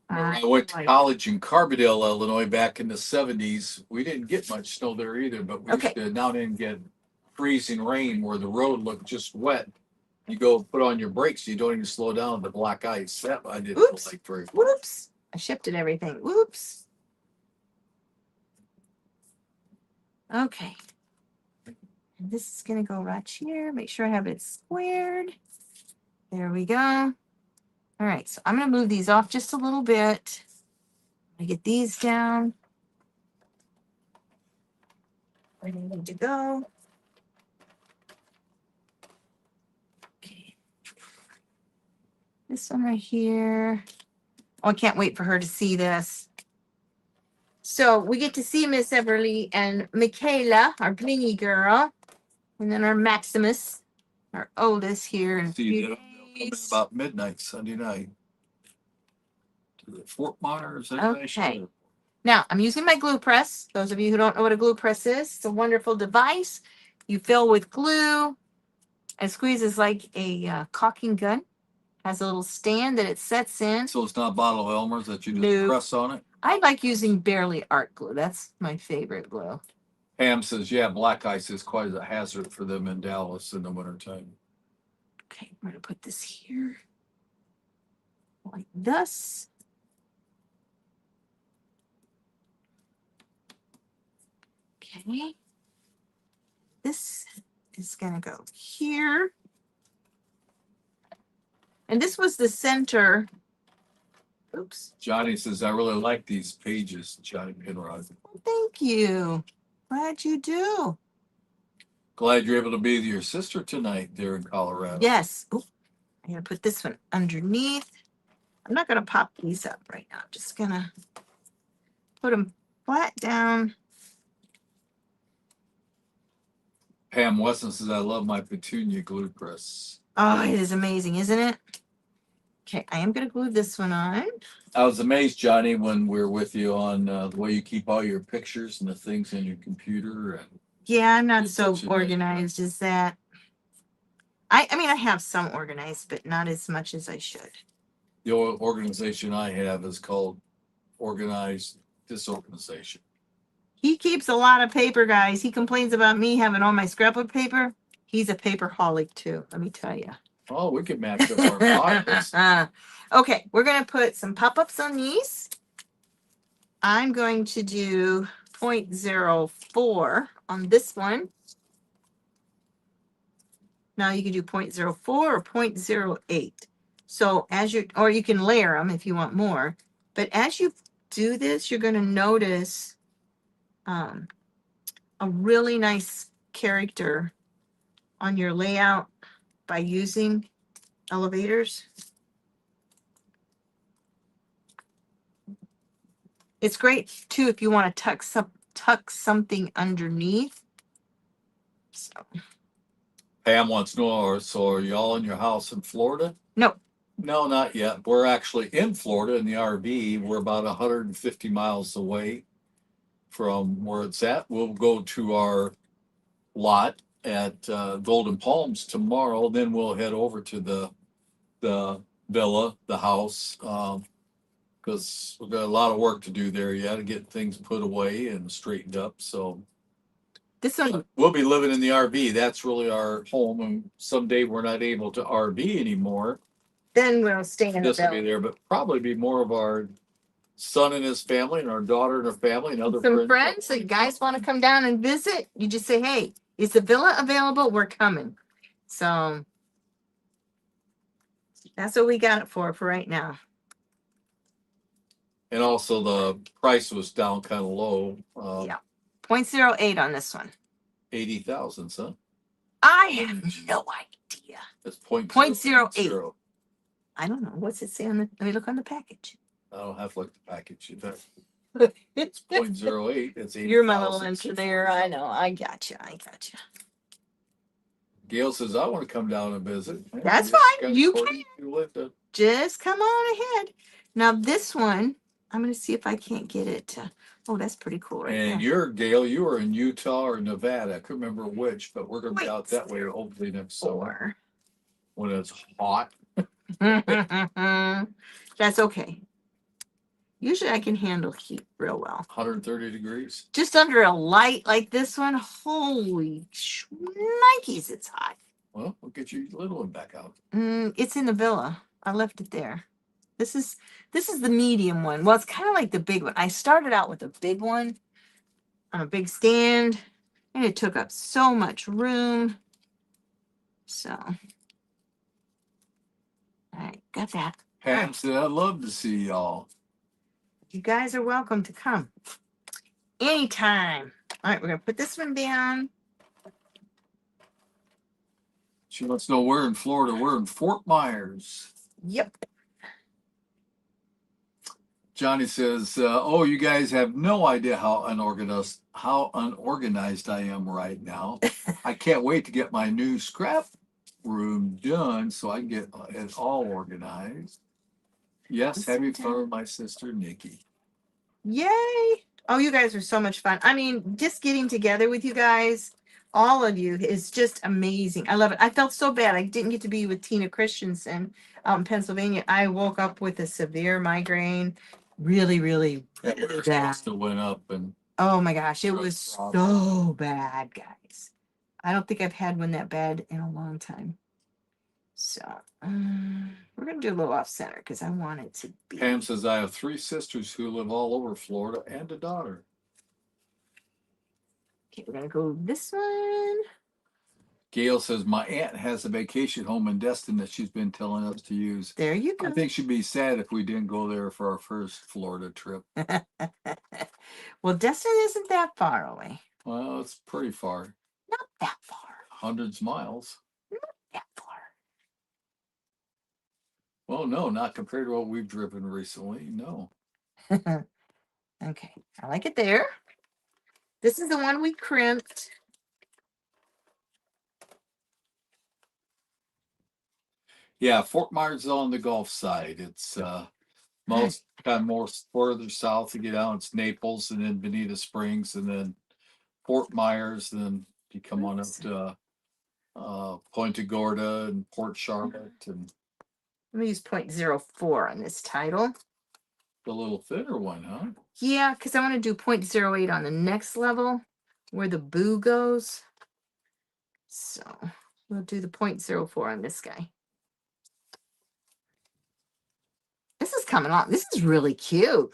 I went to college in Carbondale, Illinois back in the 70s. We didn't get much snow there either, but we used to now and then get freezing rain where the road looked just wet. You go put on your brakes, you don't even slow down the black ice. That I didn't like very much. Whoops. I shifted everything. Whoops. Okay. And this is going to go right here. Make sure I have it squared. There we go. All right. So I'm going to move these off just a little bit. I get these down. Where do they need to go? Okay. This one right here. Oh, I can't wait for her to see this. So we get to see Miss Everly and Michaela, our blingy girl, and then our Maximus, our oldest here. In See, they'll come in about midnight Sunday night to the Fort Myers International. Now I'm using my glue press. Those of you who don't know what a glue press is, it's a wonderful device. You fill with glue. It squeezes like a caulking gun. Has a little stand that it sets in. So it's not a bottle of Elmer's that you just press on it? I like using Barely Art glue. That's my favorite glue. Pam says, yeah, black ice is quite a hazard for them in Dallas in the wintertime. Okay, I'm going to put this here like this. Okay. This is going to go here. And this was the center. Oops. Johnny says, I really like these pages, Johnny Penrod. Thank you. Glad you do. Glad you're able to be with your sister tonight there in Colorado. Yes. Ooh, I'm going to put this one underneath. I'm not going to pop these up right now. I'm just going to put them flat down. Pam Weston says, I love my petunia glue press. Oh, it is amazing, isn't it? Okay, I am going to glue this one on. I was amazed, Johnny, when we were with you on the way you keep all your pictures and the things in your computer. And yeah, I'm not so organized as that. I mean, I have some organized, but not as much as I should. The organization I have is called Organized Disorganization. He keeps a lot of paper, guys. He complains about me having all my scrapbook paper. He's a paperholic, too, let me tell you. Oh, we could match up our files. Okay, we're going to put some pop-ups on these. I'm going to do 0.04 on this one. Now you can do 0.04 or 0.08. So as you, or you can layer them if you want more. But as you do this, you're going to notice a really nice character on your layout by using elevators. It's great too if you want to tuck something underneath. So Pam wants to know, so are y'all in your house in Florida? No. No, not yet. We're actually in Florida in the RV. We're about 150 miles away from where it's at. We'll go to our lot at Golden Palms tomorrow. Then we'll head over to the villa, the house, because we've got a lot of work to do there yet to get things put away and straightened up. So This one, we'll be living in the RV. That's really our home. And someday we're not able to RV anymore. then we'll stay in the This will be villa. there, but probably be more of our son and his family and our daughter and her family and other Some friends. friends that guys want to come down and visit, you just say, hey, is the villa available? We're coming. So that's what we got it for right now. And also the price was down kind of low. Yeah. 0.08 on this one. 80,000, son. I have no idea. That's point 0.08. I don't know. What's it say on the, let me look on the package. I don't have to look at the package. It's 0.08. It's 80,000. You're my little engineer. I know. I gotcha. I gotcha. Gail says, I want to come down and visit. That's fine. You can. Just come on ahead. Now this one, I'm going to see if I can't get it to, oh, that's pretty cool right And there. you're, Gail, you were in Utah or Nevada. I couldn't remember which, but we're going to be out that way hopefully next summer when it's hot. That's okay. Usually I can handle heat real well. 130 degrees. Just under a light like this one, holy shnikes, it's hot. Well, we'll get your little one back out. It's in the villa. I left it there. This is the medium one. Well, it's kind of like the big one. I started out with a big one on a big stand, and it took up so much room. So, all right, got that. Pam said, I'd love to see y'all. You guys are welcome to come anytime. All right, we're gonna put this one down. She wants to know where in Florida. We're in Fort Myers. Yep. Johnny says, "Oh, you guys have no idea how unorganized I am right now. I can't wait to get my new scrap room done so I can get it all organized." Yes, having fun with my sister Nikki. Yay! Oh, you guys are so much fun. I mean, just getting together with you guys, all of you, is just amazing. I love it. I felt so bad I didn't get to be with Tina Christensen out in Pennsylvania. I woke up with a severe migraine. Really bad. Still went up and oh my gosh, it was so bad, guys. I don't think I've had one that bad in a long time. So we're gonna do a little off center because I want it to be. Pam says, I have 3 sisters who live all over Florida and a daughter. Okay, we're gonna go this one. Gail says, my aunt has a vacation home in Destin that she's been telling us to use. There you go. I think she'd be sad if we didn't go there for our first Florida trip. Well, Destin isn't that far away. Well, it's pretty far. Not that far. Hundreds of miles. Not that far. Well, no, not compared to what we've driven recently. No. Okay, I like it there. This is the one we crimped. Yeah, Fort Myers is on the Gulf side. It's most kind of more further south to get out. It's Naples and then Bonita Springs and then Fort Myers. And then you come on up to Punta Gorda and Port Charlotte. And I'm gonna use 0.04 on this title. the little thinner one, huh? Yeah, because I want to do 0.08 on the next level where the boo goes. So we'll do the 0.04 on this guy. This is coming on. This is really cute.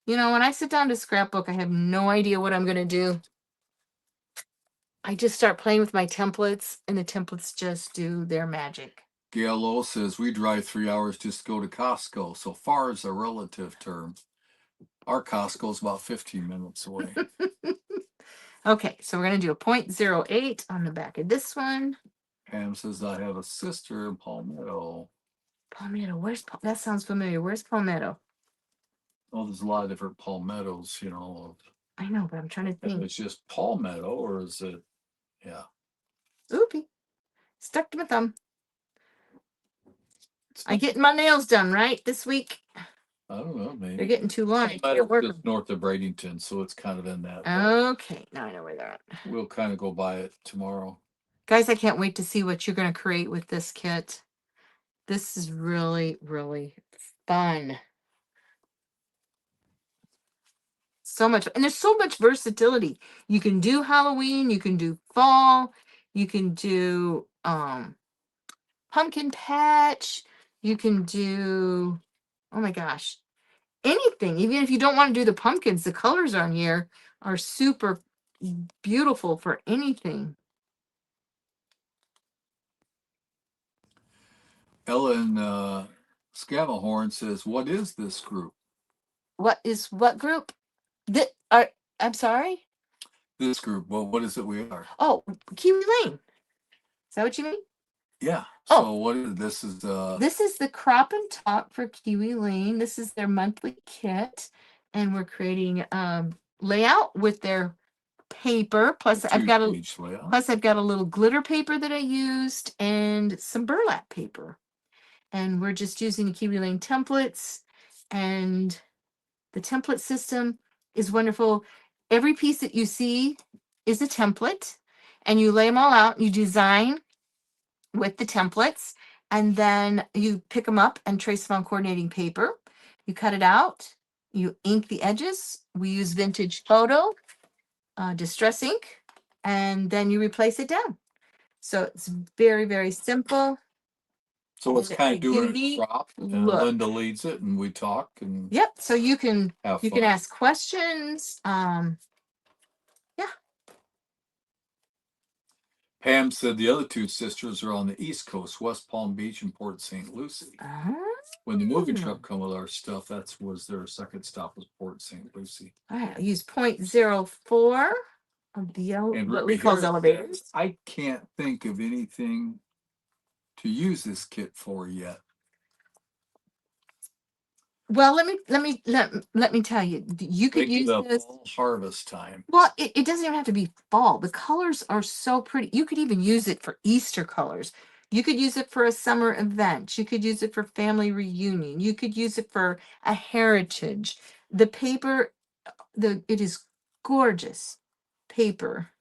You know, when I sit down to scrapbook, I have no idea what I'm going to do. I just start playing with my templates, and the templates just do their magic. Gail Lowe says, we drive 3 hours just to go to Costco. So far is a relative term. Our Costco is about 15 minutes away. Okay, so we're going to do a 0.08 on the back of this one. Pam says, I have a sister in Palmetto. Palmetto, where's that sounds familiar. Where's Palmetto? Well, there's a lot of different palmettos, you know. I know, but I'm trying to think. It's just palmetto, or is it? Yeah. Oopie. Stuck to my thumb. I getting my nails done, right, this week? I don't know, maybe. They're getting too long. I But can't work it's just 'em. north of Bradenton, so it's kind of in that. Okay, now I know where they're at. We'll kind of go by it tomorrow. Guys, I can't wait to see what you're going to create with this kit. This is really, really fun. So much, and there's so much versatility. You can do Halloween, you can do fall, you can do pumpkin patch, you can do, oh my gosh, anything. Even if you don't want to do the pumpkins, the colors on here are super beautiful for anything. Ellen Scamahorn says, "What is this group?" What is what group? I'm sorry. This group. Well, what is it? We are. Oh, Kiwi Lane. Is that what you mean? Yeah. Oh. So what is this? Is This is the crop and top for Kiwi Lane. This is their monthly kit, and we're creating layout with their paper. Plus, I've got a little glitter paper that I used and some burlap paper. And we're just using the Kiwi Lane templates, and the template system is wonderful. Every piece that you see is a template, and you lay them all out. You design with the templates, and then you pick them up and trace them on coordinating paper. You cut it out, you ink the edges. We use vintage photo, distress ink, and then you replace it down. So it's very, very simple. So it's kind of doing a unique crop, and look. Linda leads it, and we talk, and Yep. So you can have you fun. can ask questions. Yeah. Pam said the other two sisters are on the East Coast, West Palm Beach and Port St. Lucie. When the moving truck come with our stuff, that was their second stop, was Port St. Lucie. I use 0.04 of the And what we call elevators. I can't think of anything to use this kit for yet. Well, let me tell you, you could use this fall harvest time. Well, it doesn't even have to be fall. The colors are so pretty. You could even use it for Easter colors. You could use it for a summer event. You could use it for family reunion. You could use it for a heritage. The paper, it is gorgeous paper.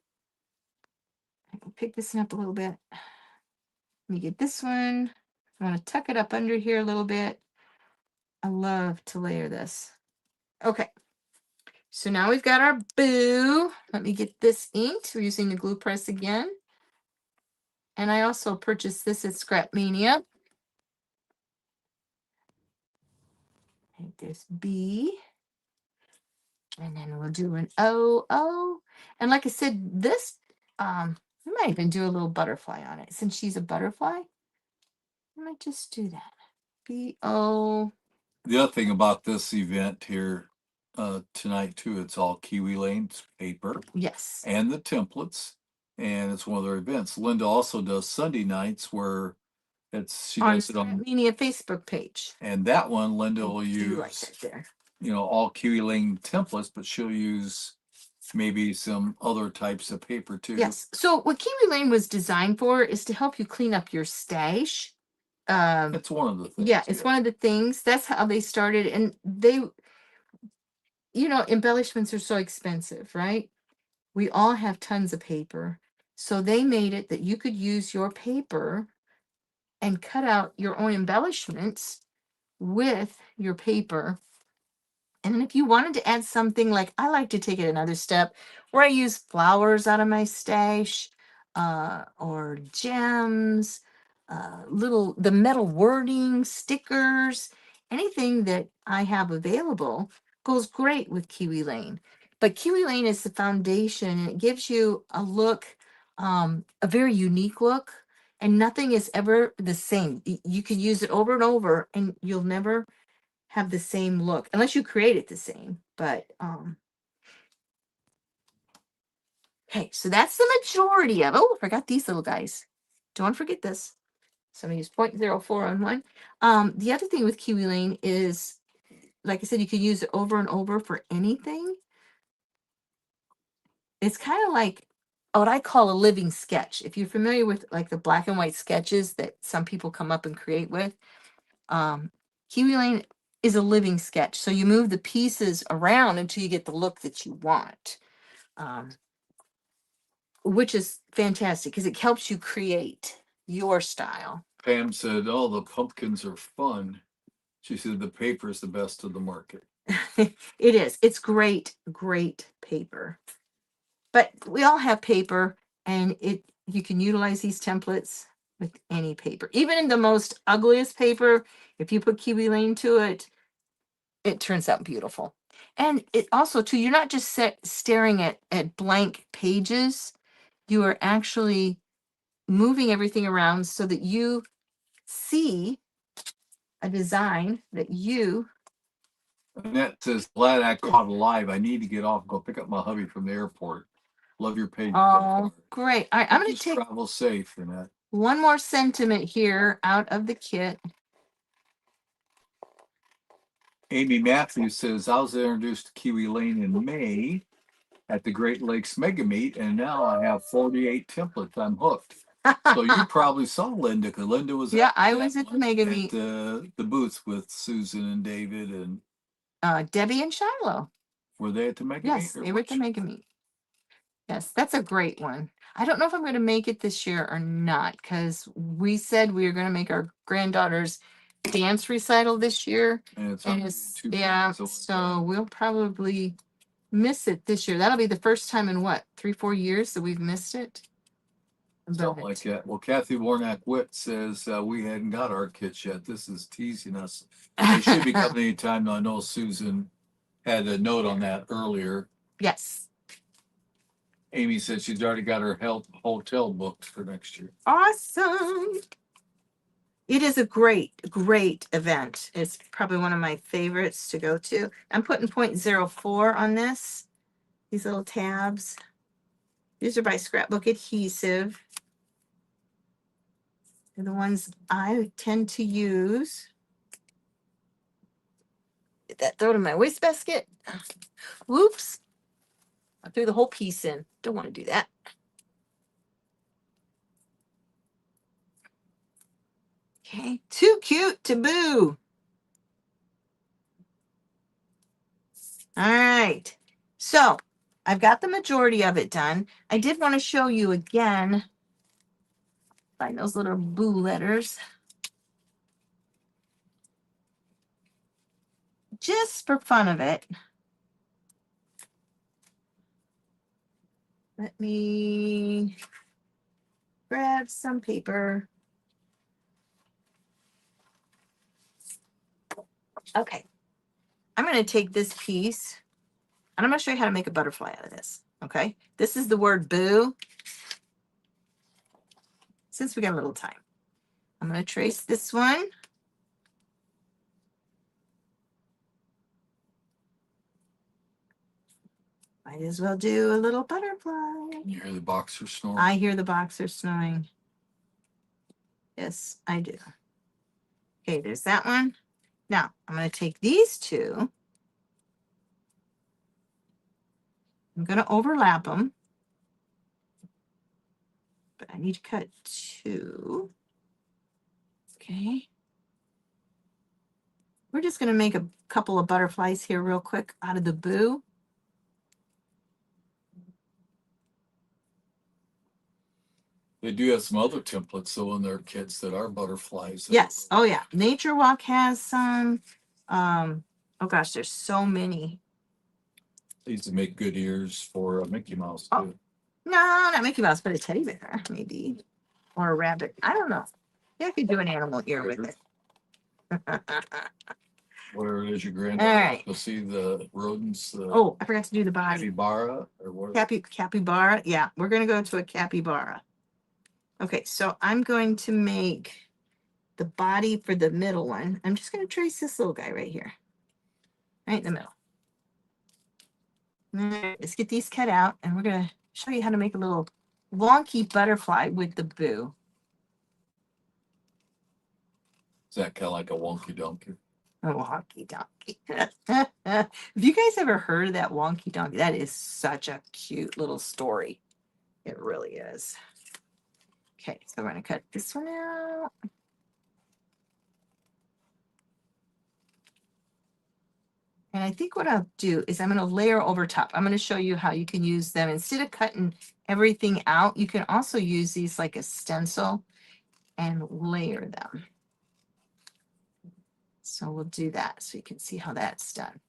I can pick this up a little bit. Let me get this one. I want to tuck it up under here a little bit. I love to layer this. Okay. So now we've got our boo. Let me get this inked. We're using the glue press again. And I also purchased this at Scrap Mania. And there's B. And then we'll do an O. And like I said, this, we might even do a little butterfly on it. Since she's a butterfly, I might just do that. B-O. The other thing about this event here tonight too, it's all Kiwi Lane's paper. Yes. And the templates. And it's one of their events. Linda also does Sunday nights where she does it on Mania Facebook page. And that one Linda will use like that there. All Kiwi Lane templates, but she'll use maybe some other types of paper too. Yes. So what Kiwi Lane was designed for is to help you clean up your stash. It's one of the things. Yeah, it's one of the things. That's how they started. And they, embellishments are so expensive, right? We all have tons of paper. So they made it that you could use your paper and cut out your own embellishments with your paper. And then if you wanted to add something, like I like to take it another step where I use flowers out of my stash, or gems, the metal wording, stickers, anything that I have available goes great with Kiwi Lane. But Kiwi Lane is the foundation, and it gives you a look, a very unique look, and nothing is ever the same. You can use it over and over, and you'll never have the same look unless you create it the same. But okay, so that's the majority of. Oh, I forgot these little guys. Don't forget this. So I'm gonna use 0.04 on one. The other thing with Kiwi Lane is, like I said, you can use it over and over for anything. It's kind of like what I call a living sketch. If you're familiar with like the black and white sketches that some people come up and create with, Kiwi Lane is a living sketch. So you move the pieces around until you get the look that you want, which is fantastic because it helps you create your style. Pam said, "Oh, the pumpkins are fun." She said the paper is the best of the market. It is. It's great, great paper. But we all have paper, and you can utilize these templates with any paper. Even in the most ugliest paper, if you put Kiwi Lane to it, it turns out beautiful. And it also, too, you're not just staring at blank pages. You are actually moving everything around so that you see a design that you. Annette says, "Glad I caught alive. I need to get off and go pick up my hubby from the airport. Love your page." Oh, great. All right, I'm going to Just take travel safe, Annette. one more sentiment here out of the kit. Amy Matthews says, "I was introduced to Kiwi Lane in May at the Great Lakes Mega Meet, and now I have 48 templates. I'm hooked." So you probably saw Linda, because Linda was Yeah, I was at the Mega at Meet. the booth with Susan and David and Debbie and Shiloh. were they at the Mega Yes, Meet? they were at the Mega Meet. Yes, that's a great one. I don't know if I'm going to make it this year or not, because we said we were going to make our granddaughter's dance recital this year. And it's And on it's, YouTube, yeah, so so we'll probably miss it this year. That'll be the first time in what, 3-4 years that we've missed it. something like that. Well, Kathy Warnock Witt says we hadn't got our kits yet. This is teasing us. They should be coming anytime. Now, I know Susan had a note on that earlier. Yes. Amy said she's already got her hotel booked for next year. Awesome. It is a great, great event. It's probably one of my favorites to go to. I'm putting 0.04 on this. These little tabs. These are by Scrapbook Adhesive. They're the ones I tend to use. Get that thrown in my wastebasket. Whoops. I threw the whole piece in. Don't want to do that. Okay. Too cute to boo. All right. So I've got the majority of it done. I did want to show you again. Find those little boo letters. Just for fun of it. Let me grab some paper. Okay. I'm going to take this piece and I'm going to show you how to make a butterfly out of this. Okay. This is the word boo. Since we got a little time, I'm going to trace this one. Might as well do a little butterfly. Can you hear the boxer snoring? I hear the boxer snoring. Yes, I do. Okay, there's that one. Now, I'm going to take these two. I'm going to overlap them. But I need to cut two. Okay. We're just going to make a couple of butterflies here real quick out of the boo. They do have some other templates, though, in their kits that are butterflies. Yes. Oh, yeah. Nature Walk has some. Oh, gosh, there's so many. They used to make good ears for a Mickey Mouse, too. Oh. No, not Mickey Mouse, but a teddy bear, maybe. Or a rabbit. I don't know. Yeah, I could do an animal ear with it. Where is your granddaughter? All right. You'll see the rodents. Oh, I forgot to do the body. Capybara or what? Capybara. Yeah, we're going to go to a capybara. Okay, so I'm going to make the body for the middle one. I'm just going to trace this little guy right here. Right in the middle. All right, let's get these cut out, and we're going to show you how to make a little wonky butterfly with the boo. Is that kind of like a wonky donkey? A wonky donkey. Have you guys ever heard of that wonky donkey? That is such a cute little story. It really is. Okay, so we're going to cut this one out. And I think what I'll do is I'm going to layer over top. I'm going to show you how you can use them. Instead of cutting everything out, you can also use these like a stencil and layer them. So we'll do that so you can see how that's done.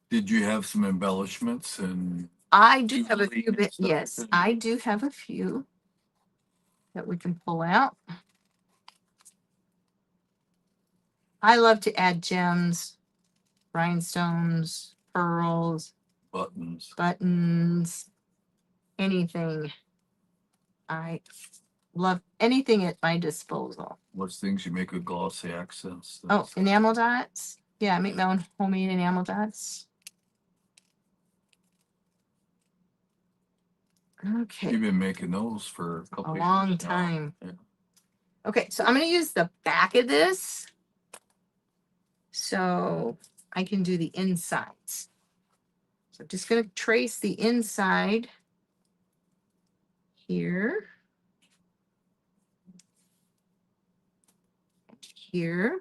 Did you have some embellishments and I do have a few jewelry and bit. stuff Yes, in there? I do have a few that we can pull out. I love to add gems, rhinestones, pearls, buttons, anything. I love anything at my disposal. What's things you make with glossy accents? Oh, enamel dots. Yeah, I make my own homemade enamel dots. Okay. You've been making those for a couple A of long years now. time. Yeah. Okay, so I'm going to use the back of this so I can do the insides. So I'm just going to trace the inside here, here,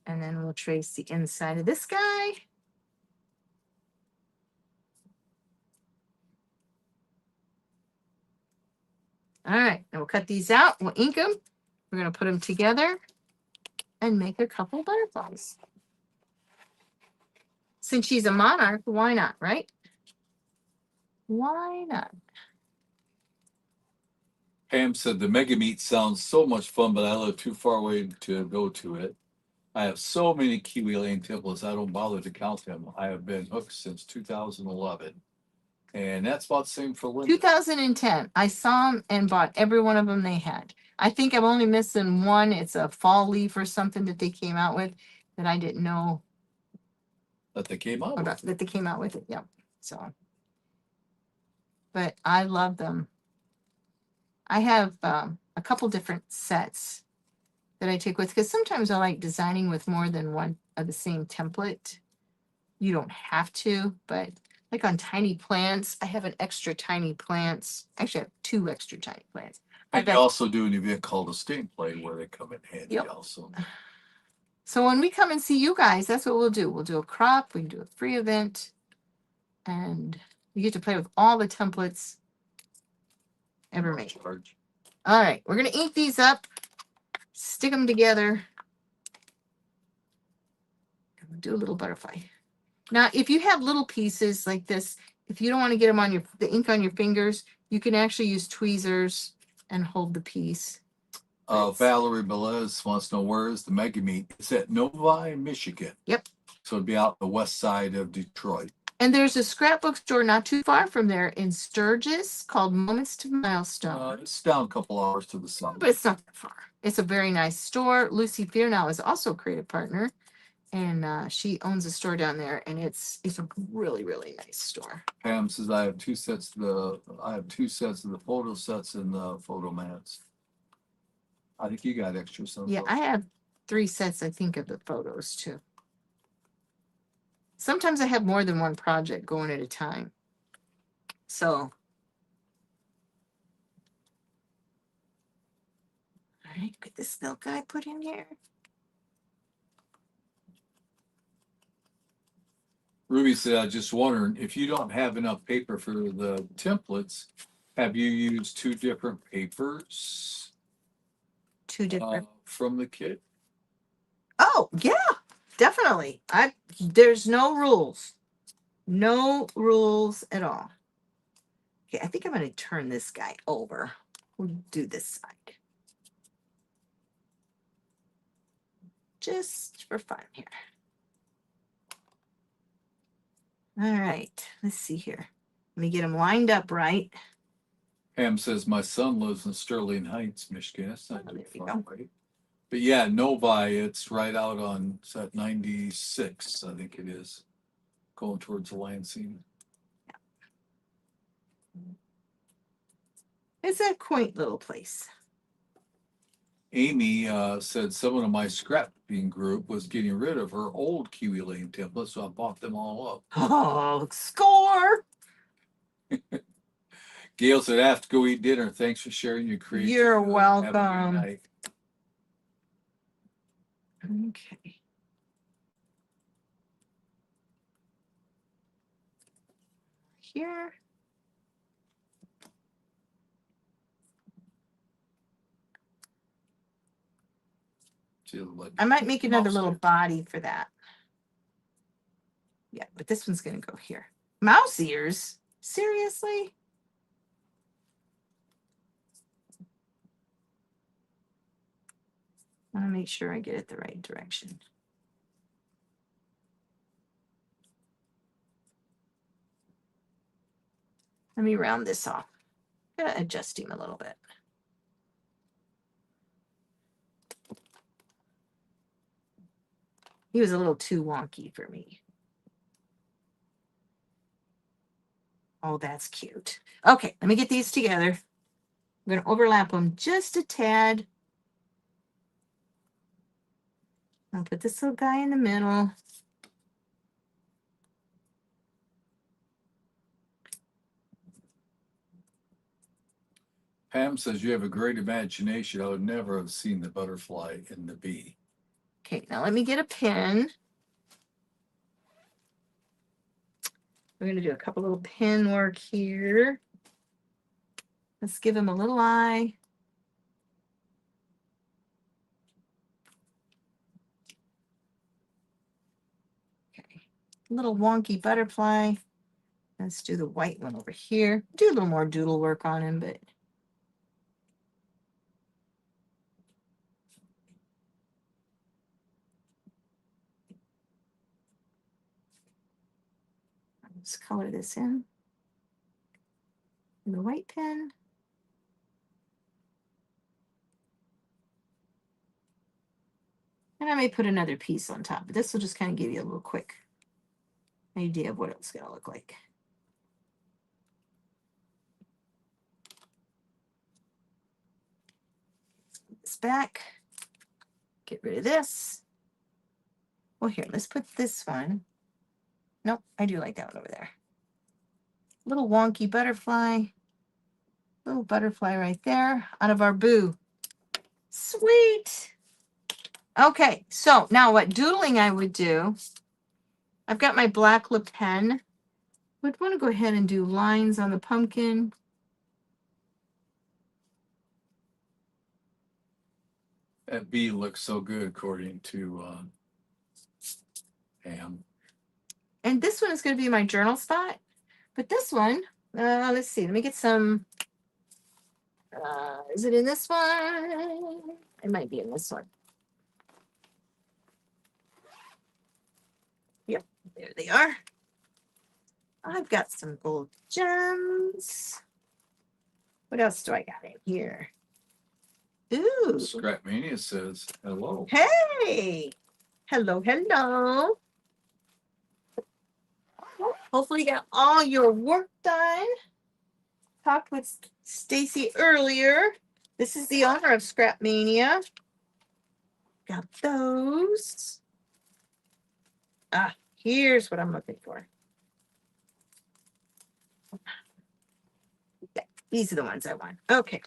and then we'll trace the inside of this guy. All right, and we'll cut these out. We'll ink them. We're going to put them together and make a couple butterflies. Since she's a monarch, why not, right? Why not? Pam said the Mega Meet sounds so much fun, but I live too far away to go to it. I have so many Kiwi Lane templates, I don't bother to count them. I have been hooked since 2011. And that's about the same for Linda. 2010. I saw them and bought every one of them they had. I think I'm only missing one. It's a fall leaf or something that they came out with that I didn't know That they came out about, with. that they came out with it. Yep. So, but I love them. I have a couple different sets that I take with, because sometimes I like designing with more than one of the same template. You don't have to, but like on tiny plants, I have an extra tiny plants. Actually, I have two extra tiny plants. And you also do an event called a stain play where they come in handy also. So when we come and see you guys, that's what we'll do. We'll do a crop, we can do a free event, and you get to play with all the templates ever made. All right, we're going to ink these up, stick them together, and we'll do a little butterfly. Now, if you have little pieces like this, if you don't want to get them on the ink on your fingers, you can actually use tweezers and hold the piece. Valerie Belez wants to know, where is the Mega Meet? It's at Novi, Michigan. Yep. So it'd be out the west side of Detroit. And there's a scrapbook store not too far from there in Sturgis called Moments to Milestone. It's down a couple hours to the south. But it's not that far. It's a very nice store. Lucy Fearnow is also a creative partner, and she owns a store down there, and it's a really, really nice store. Pam says I have two sets of the photo sets and the photo mats. I think you got extra some. Yeah, I have 3 sets, I think, of the photos too. Sometimes I have more than one project going at a time. So, all right, get this little guy put in here. Ruby said, I just wondering if you don't have enough paper for the templates, have you used 2 different papers? 2 different from the kit? Oh, yeah, definitely. There's no rules. No rules at all. Okay, I think I'm going to turn this guy over. We'll do this side. Just for fun here. All right, let's see here. Let me get them lined up right. Pam says, my son lives in Sterling Heights, Michigan. That's not Oh, too there you far go. away. But yeah, Novi, it's right out on, it's at 96, I think it is, going towards Lansing. It's a quaint little place. Amy said, someone of my scrapbooking scrapbooking group was getting rid of her old Kiwi Lane templates, so I bought them all up. Oh, score! Gail said, I have to go eat dinner. Thanks for sharing your creativity. You're Have a good welcome. night. Okay. Here. I might make another little body for that. Yeah, but this one's going to go here. Mouse ears? Seriously? I want to make sure I get it the right direction. Let me round this off. I'm going to adjust him a little bit. He was a little too wonky for me. Oh, that's cute. Okay, let me get these together. I'm going to overlap them just a tad. I'll put this little guy in the middle. Pam says you have a great imagination. I would never have seen the butterfly in the bee. Okay, now let me get a pen. We're going to do a couple little pen work here. Let's give him a little eye. Okay, a little wonky butterfly. Let's do the white one over here. Do a little more doodle work on him, but let's color this in. And the white pen. And I may put another piece on top, but this will just kind of give you a little quick idea of what it's going to look like. This back. Get rid of this. Well, here, let's put this one. Nope, I do like that one over there. Little wonky butterfly. Little butterfly right there out of our boo. Sweet. Okay, so now what doodling I would do, I've got my black lip pen. Would want to go ahead and do lines on the pumpkin. That bee looks so good, according to Pam. And this one is going to be my journal spot. But this one, let's see. Let me get some. Is it in this one? It might be in this one. Yep, there they are. I've got some gold gems. What else do I got in here? Ooh. Scrapmania says hello. Hey. Hello, hello. Hopefully you got all your work done. Talked with Stacy earlier. This is the owner of Scrapmania. Got those. Here's what I'm looking for. Yeah, these are the ones I want. Okay.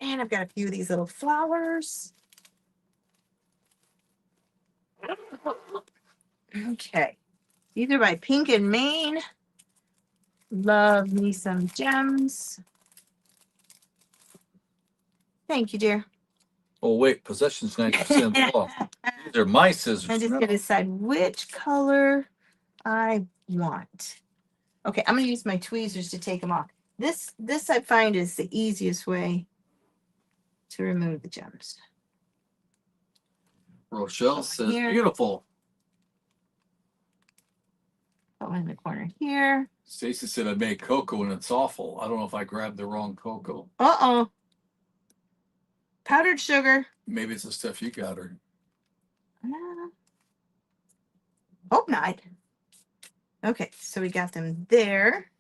And I've got a few of these little flowers. Okay. These are by Pink and Maine. Love me some gems. Thank you, dear. Oh, wait, possession's 90% off. These are my scissors. I'm just going to decide which color I want. Okay, I'm going to use my tweezers to take them off. This I find is the easiest way to remove the gems. Rochelle says, beautiful. Put one in the corner here. Stacy said I made cocoa and it's awful. I don't know if I grabbed the wrong cocoa. Uh-oh. Powdered sugar. Maybe it's the stuff you got her. Hope not. Okay, so we got them there.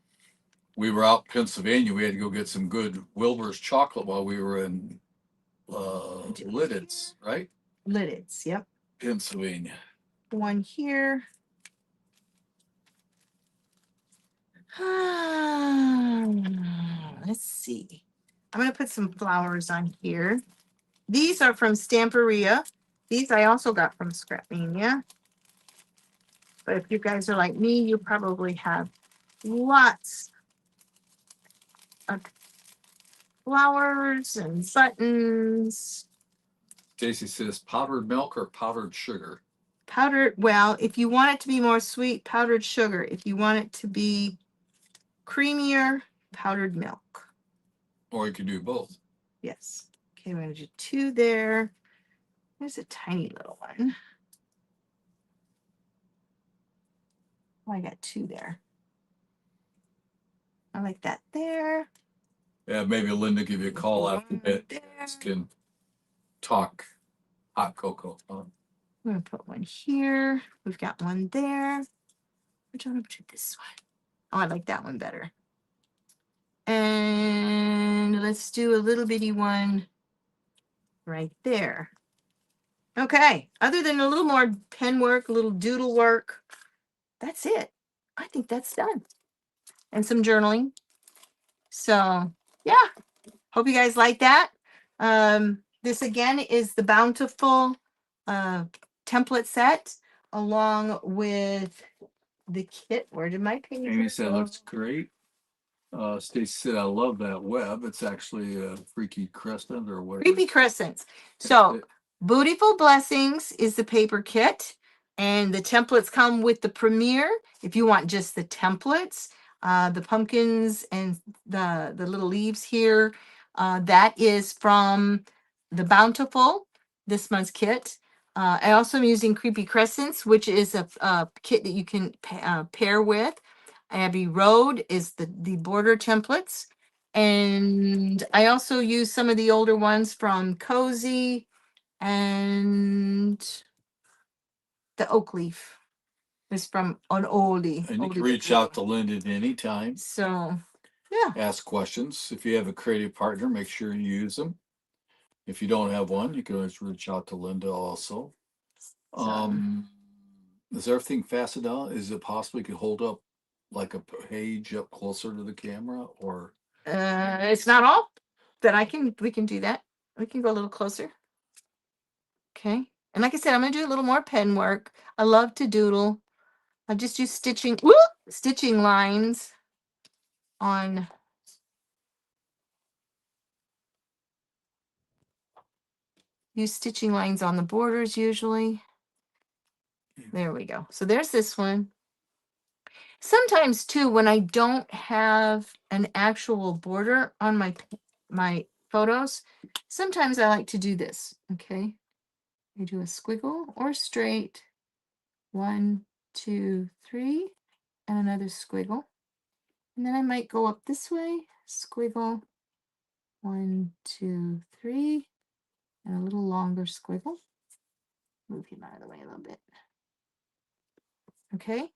We were out in Pennsylvania. We had to go get some good Wilbur's chocolate while we were in Lidditz, right? Lidditz, yep. Pennsylvania. One here. Let's see. I'm going to put some flowers on here. These are from Stamperia. These I also got from Scrapmania. But if you guys are like me, you probably have lots of flowers and buttons. Stacy says powdered milk or powdered sugar? Powdered, well, if you want it to be more sweet, powdered sugar. If you want it to be creamier, powdered milk. Or you can do both. Yes. Okay, we're going to do 2 there. There's a tiny little one. Oh, I got 2 there. I like that there. Yeah, maybe Linda give you a call after that. Can talk hot cocoa. I'm going to put one here. We've got one there. Which one? I'm going to put this one. Oh, I like that one better. And let's do a little bitty one right there. Okay. Other than a little more pen work, a little doodle work, that's it. I think that's done. And some journaling. So, yeah. Hope you guys like that. This again is the Bountiful template set along with the kit. Where did my page Amy said go? looks great. Stacy said, I love that web. It's actually a freaky crescent or whatever. Creepy crescents. So, Bootiful Blessings is the paper kit, and the templates come with the Premiere. If you want just the templates, the pumpkins and the little leaves here, that is from the Bountiful, this month's kit. I also am using Creepy Crescents, which is a kit that you can pair with. Abbey Road is the border templates. And I also use some of the older ones from Cozy and the Oak Leaf is from an oldie. And you oldie can reach out to Linda at any time. So, yeah. Ask questions. If you have a creative partner, make sure you use them. If you don't have one, you can always reach out to Linda also. Is everything fastened down? Is it possible you could hold up like a page up closer to the camera, or It's not all that we can do that. We can go a little closer. Okay. And like I said, I'm going to do a little more pen work. I love to doodle. I just use stitching lines on the borders usually. There we go. So there's this one. Sometimes too, when I don't have an actual border on my photos, sometimes I like to do this. Okay. I do a squiggle or straight. 1, 2, 3, and another squiggle. And then I might go up this way, squiggle, 1, 2, 3, and a little longer squiggle. Move him out of the way a little bit. Okay.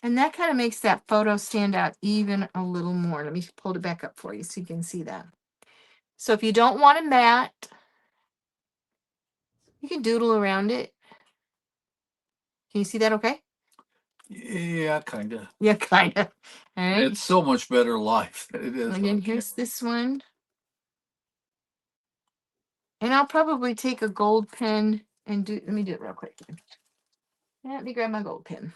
And that kind of makes that photo stand out even a little more. Let me pull it back up for you so you can see that. So if you don't want a mat, you can doodle around it. Can you see that okay? Yeah, kind of. Yeah, kind of. All right. It's so much better live than it is. Again, here's this one. And I'll probably take a gold pen and let me do it real quick. Let me grab my gold pen.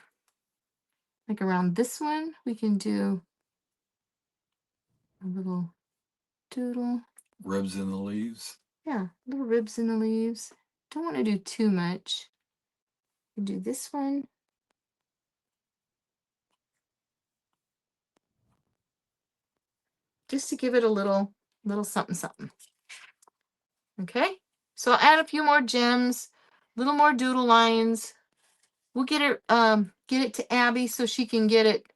Like around this one, we can do a little doodle. Ribs in the leaves. Yeah, little ribs in the leaves. Don't want to do too much. Do this one. Just to give it a little something something. Okay, so I'll add a few more gems, a little more doodle lines. We'll get it to Abby so she can get it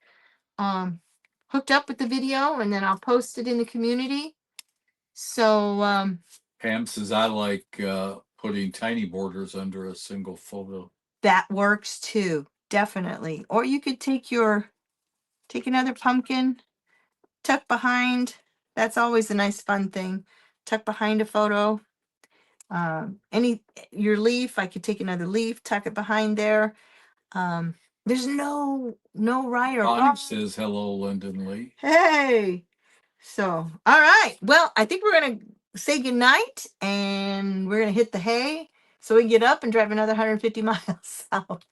hooked up with the video, and then I'll post it in the community. So Pam says I like putting tiny borders under a single photo. That works too, definitely. Or you could take another pumpkin, tuck behind. That's always a nice fun thing. Tuck behind a photo. Your leaf, I could take another leaf, tuck it behind there. There's no right or Bonnie wrong. says hello, Linda and Lee. Hey. So, all right. Well, I think we're going to say goodnight and we're going to hit the hay so we can get up and drive another 150 miles south.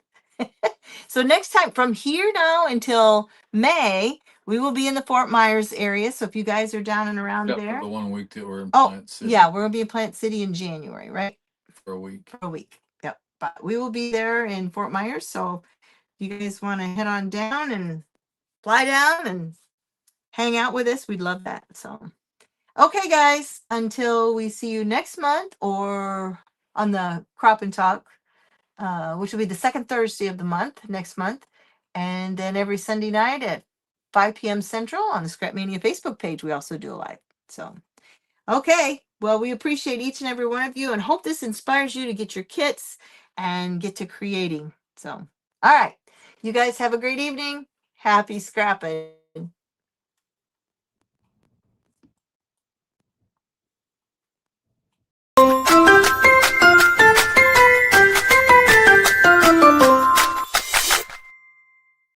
So next time from here now until May, we will be in the Fort Myers area. So if you guys are down and around Except there. for the 1 week that we're in Oh, Plant City. yeah, we're going to be in Plant City in January, right? For a week. For a week. Yep. But we will be there in Fort Myers. So if you guys want to head on down and fly down and hang out with us, we'd love that. So, okay, guys, until we see you next month or on the Crop and Talk, which will be the second Thursday of the month, next month. And then every Sunday night at 5 p.m. Central on the Scrap Mania Facebook page, we also do a live. So, okay. Well, we appreciate each and every one of you and hope this inspires you to get your kits and get to creating. So, all right. You guys have a great evening. Happy scrapping.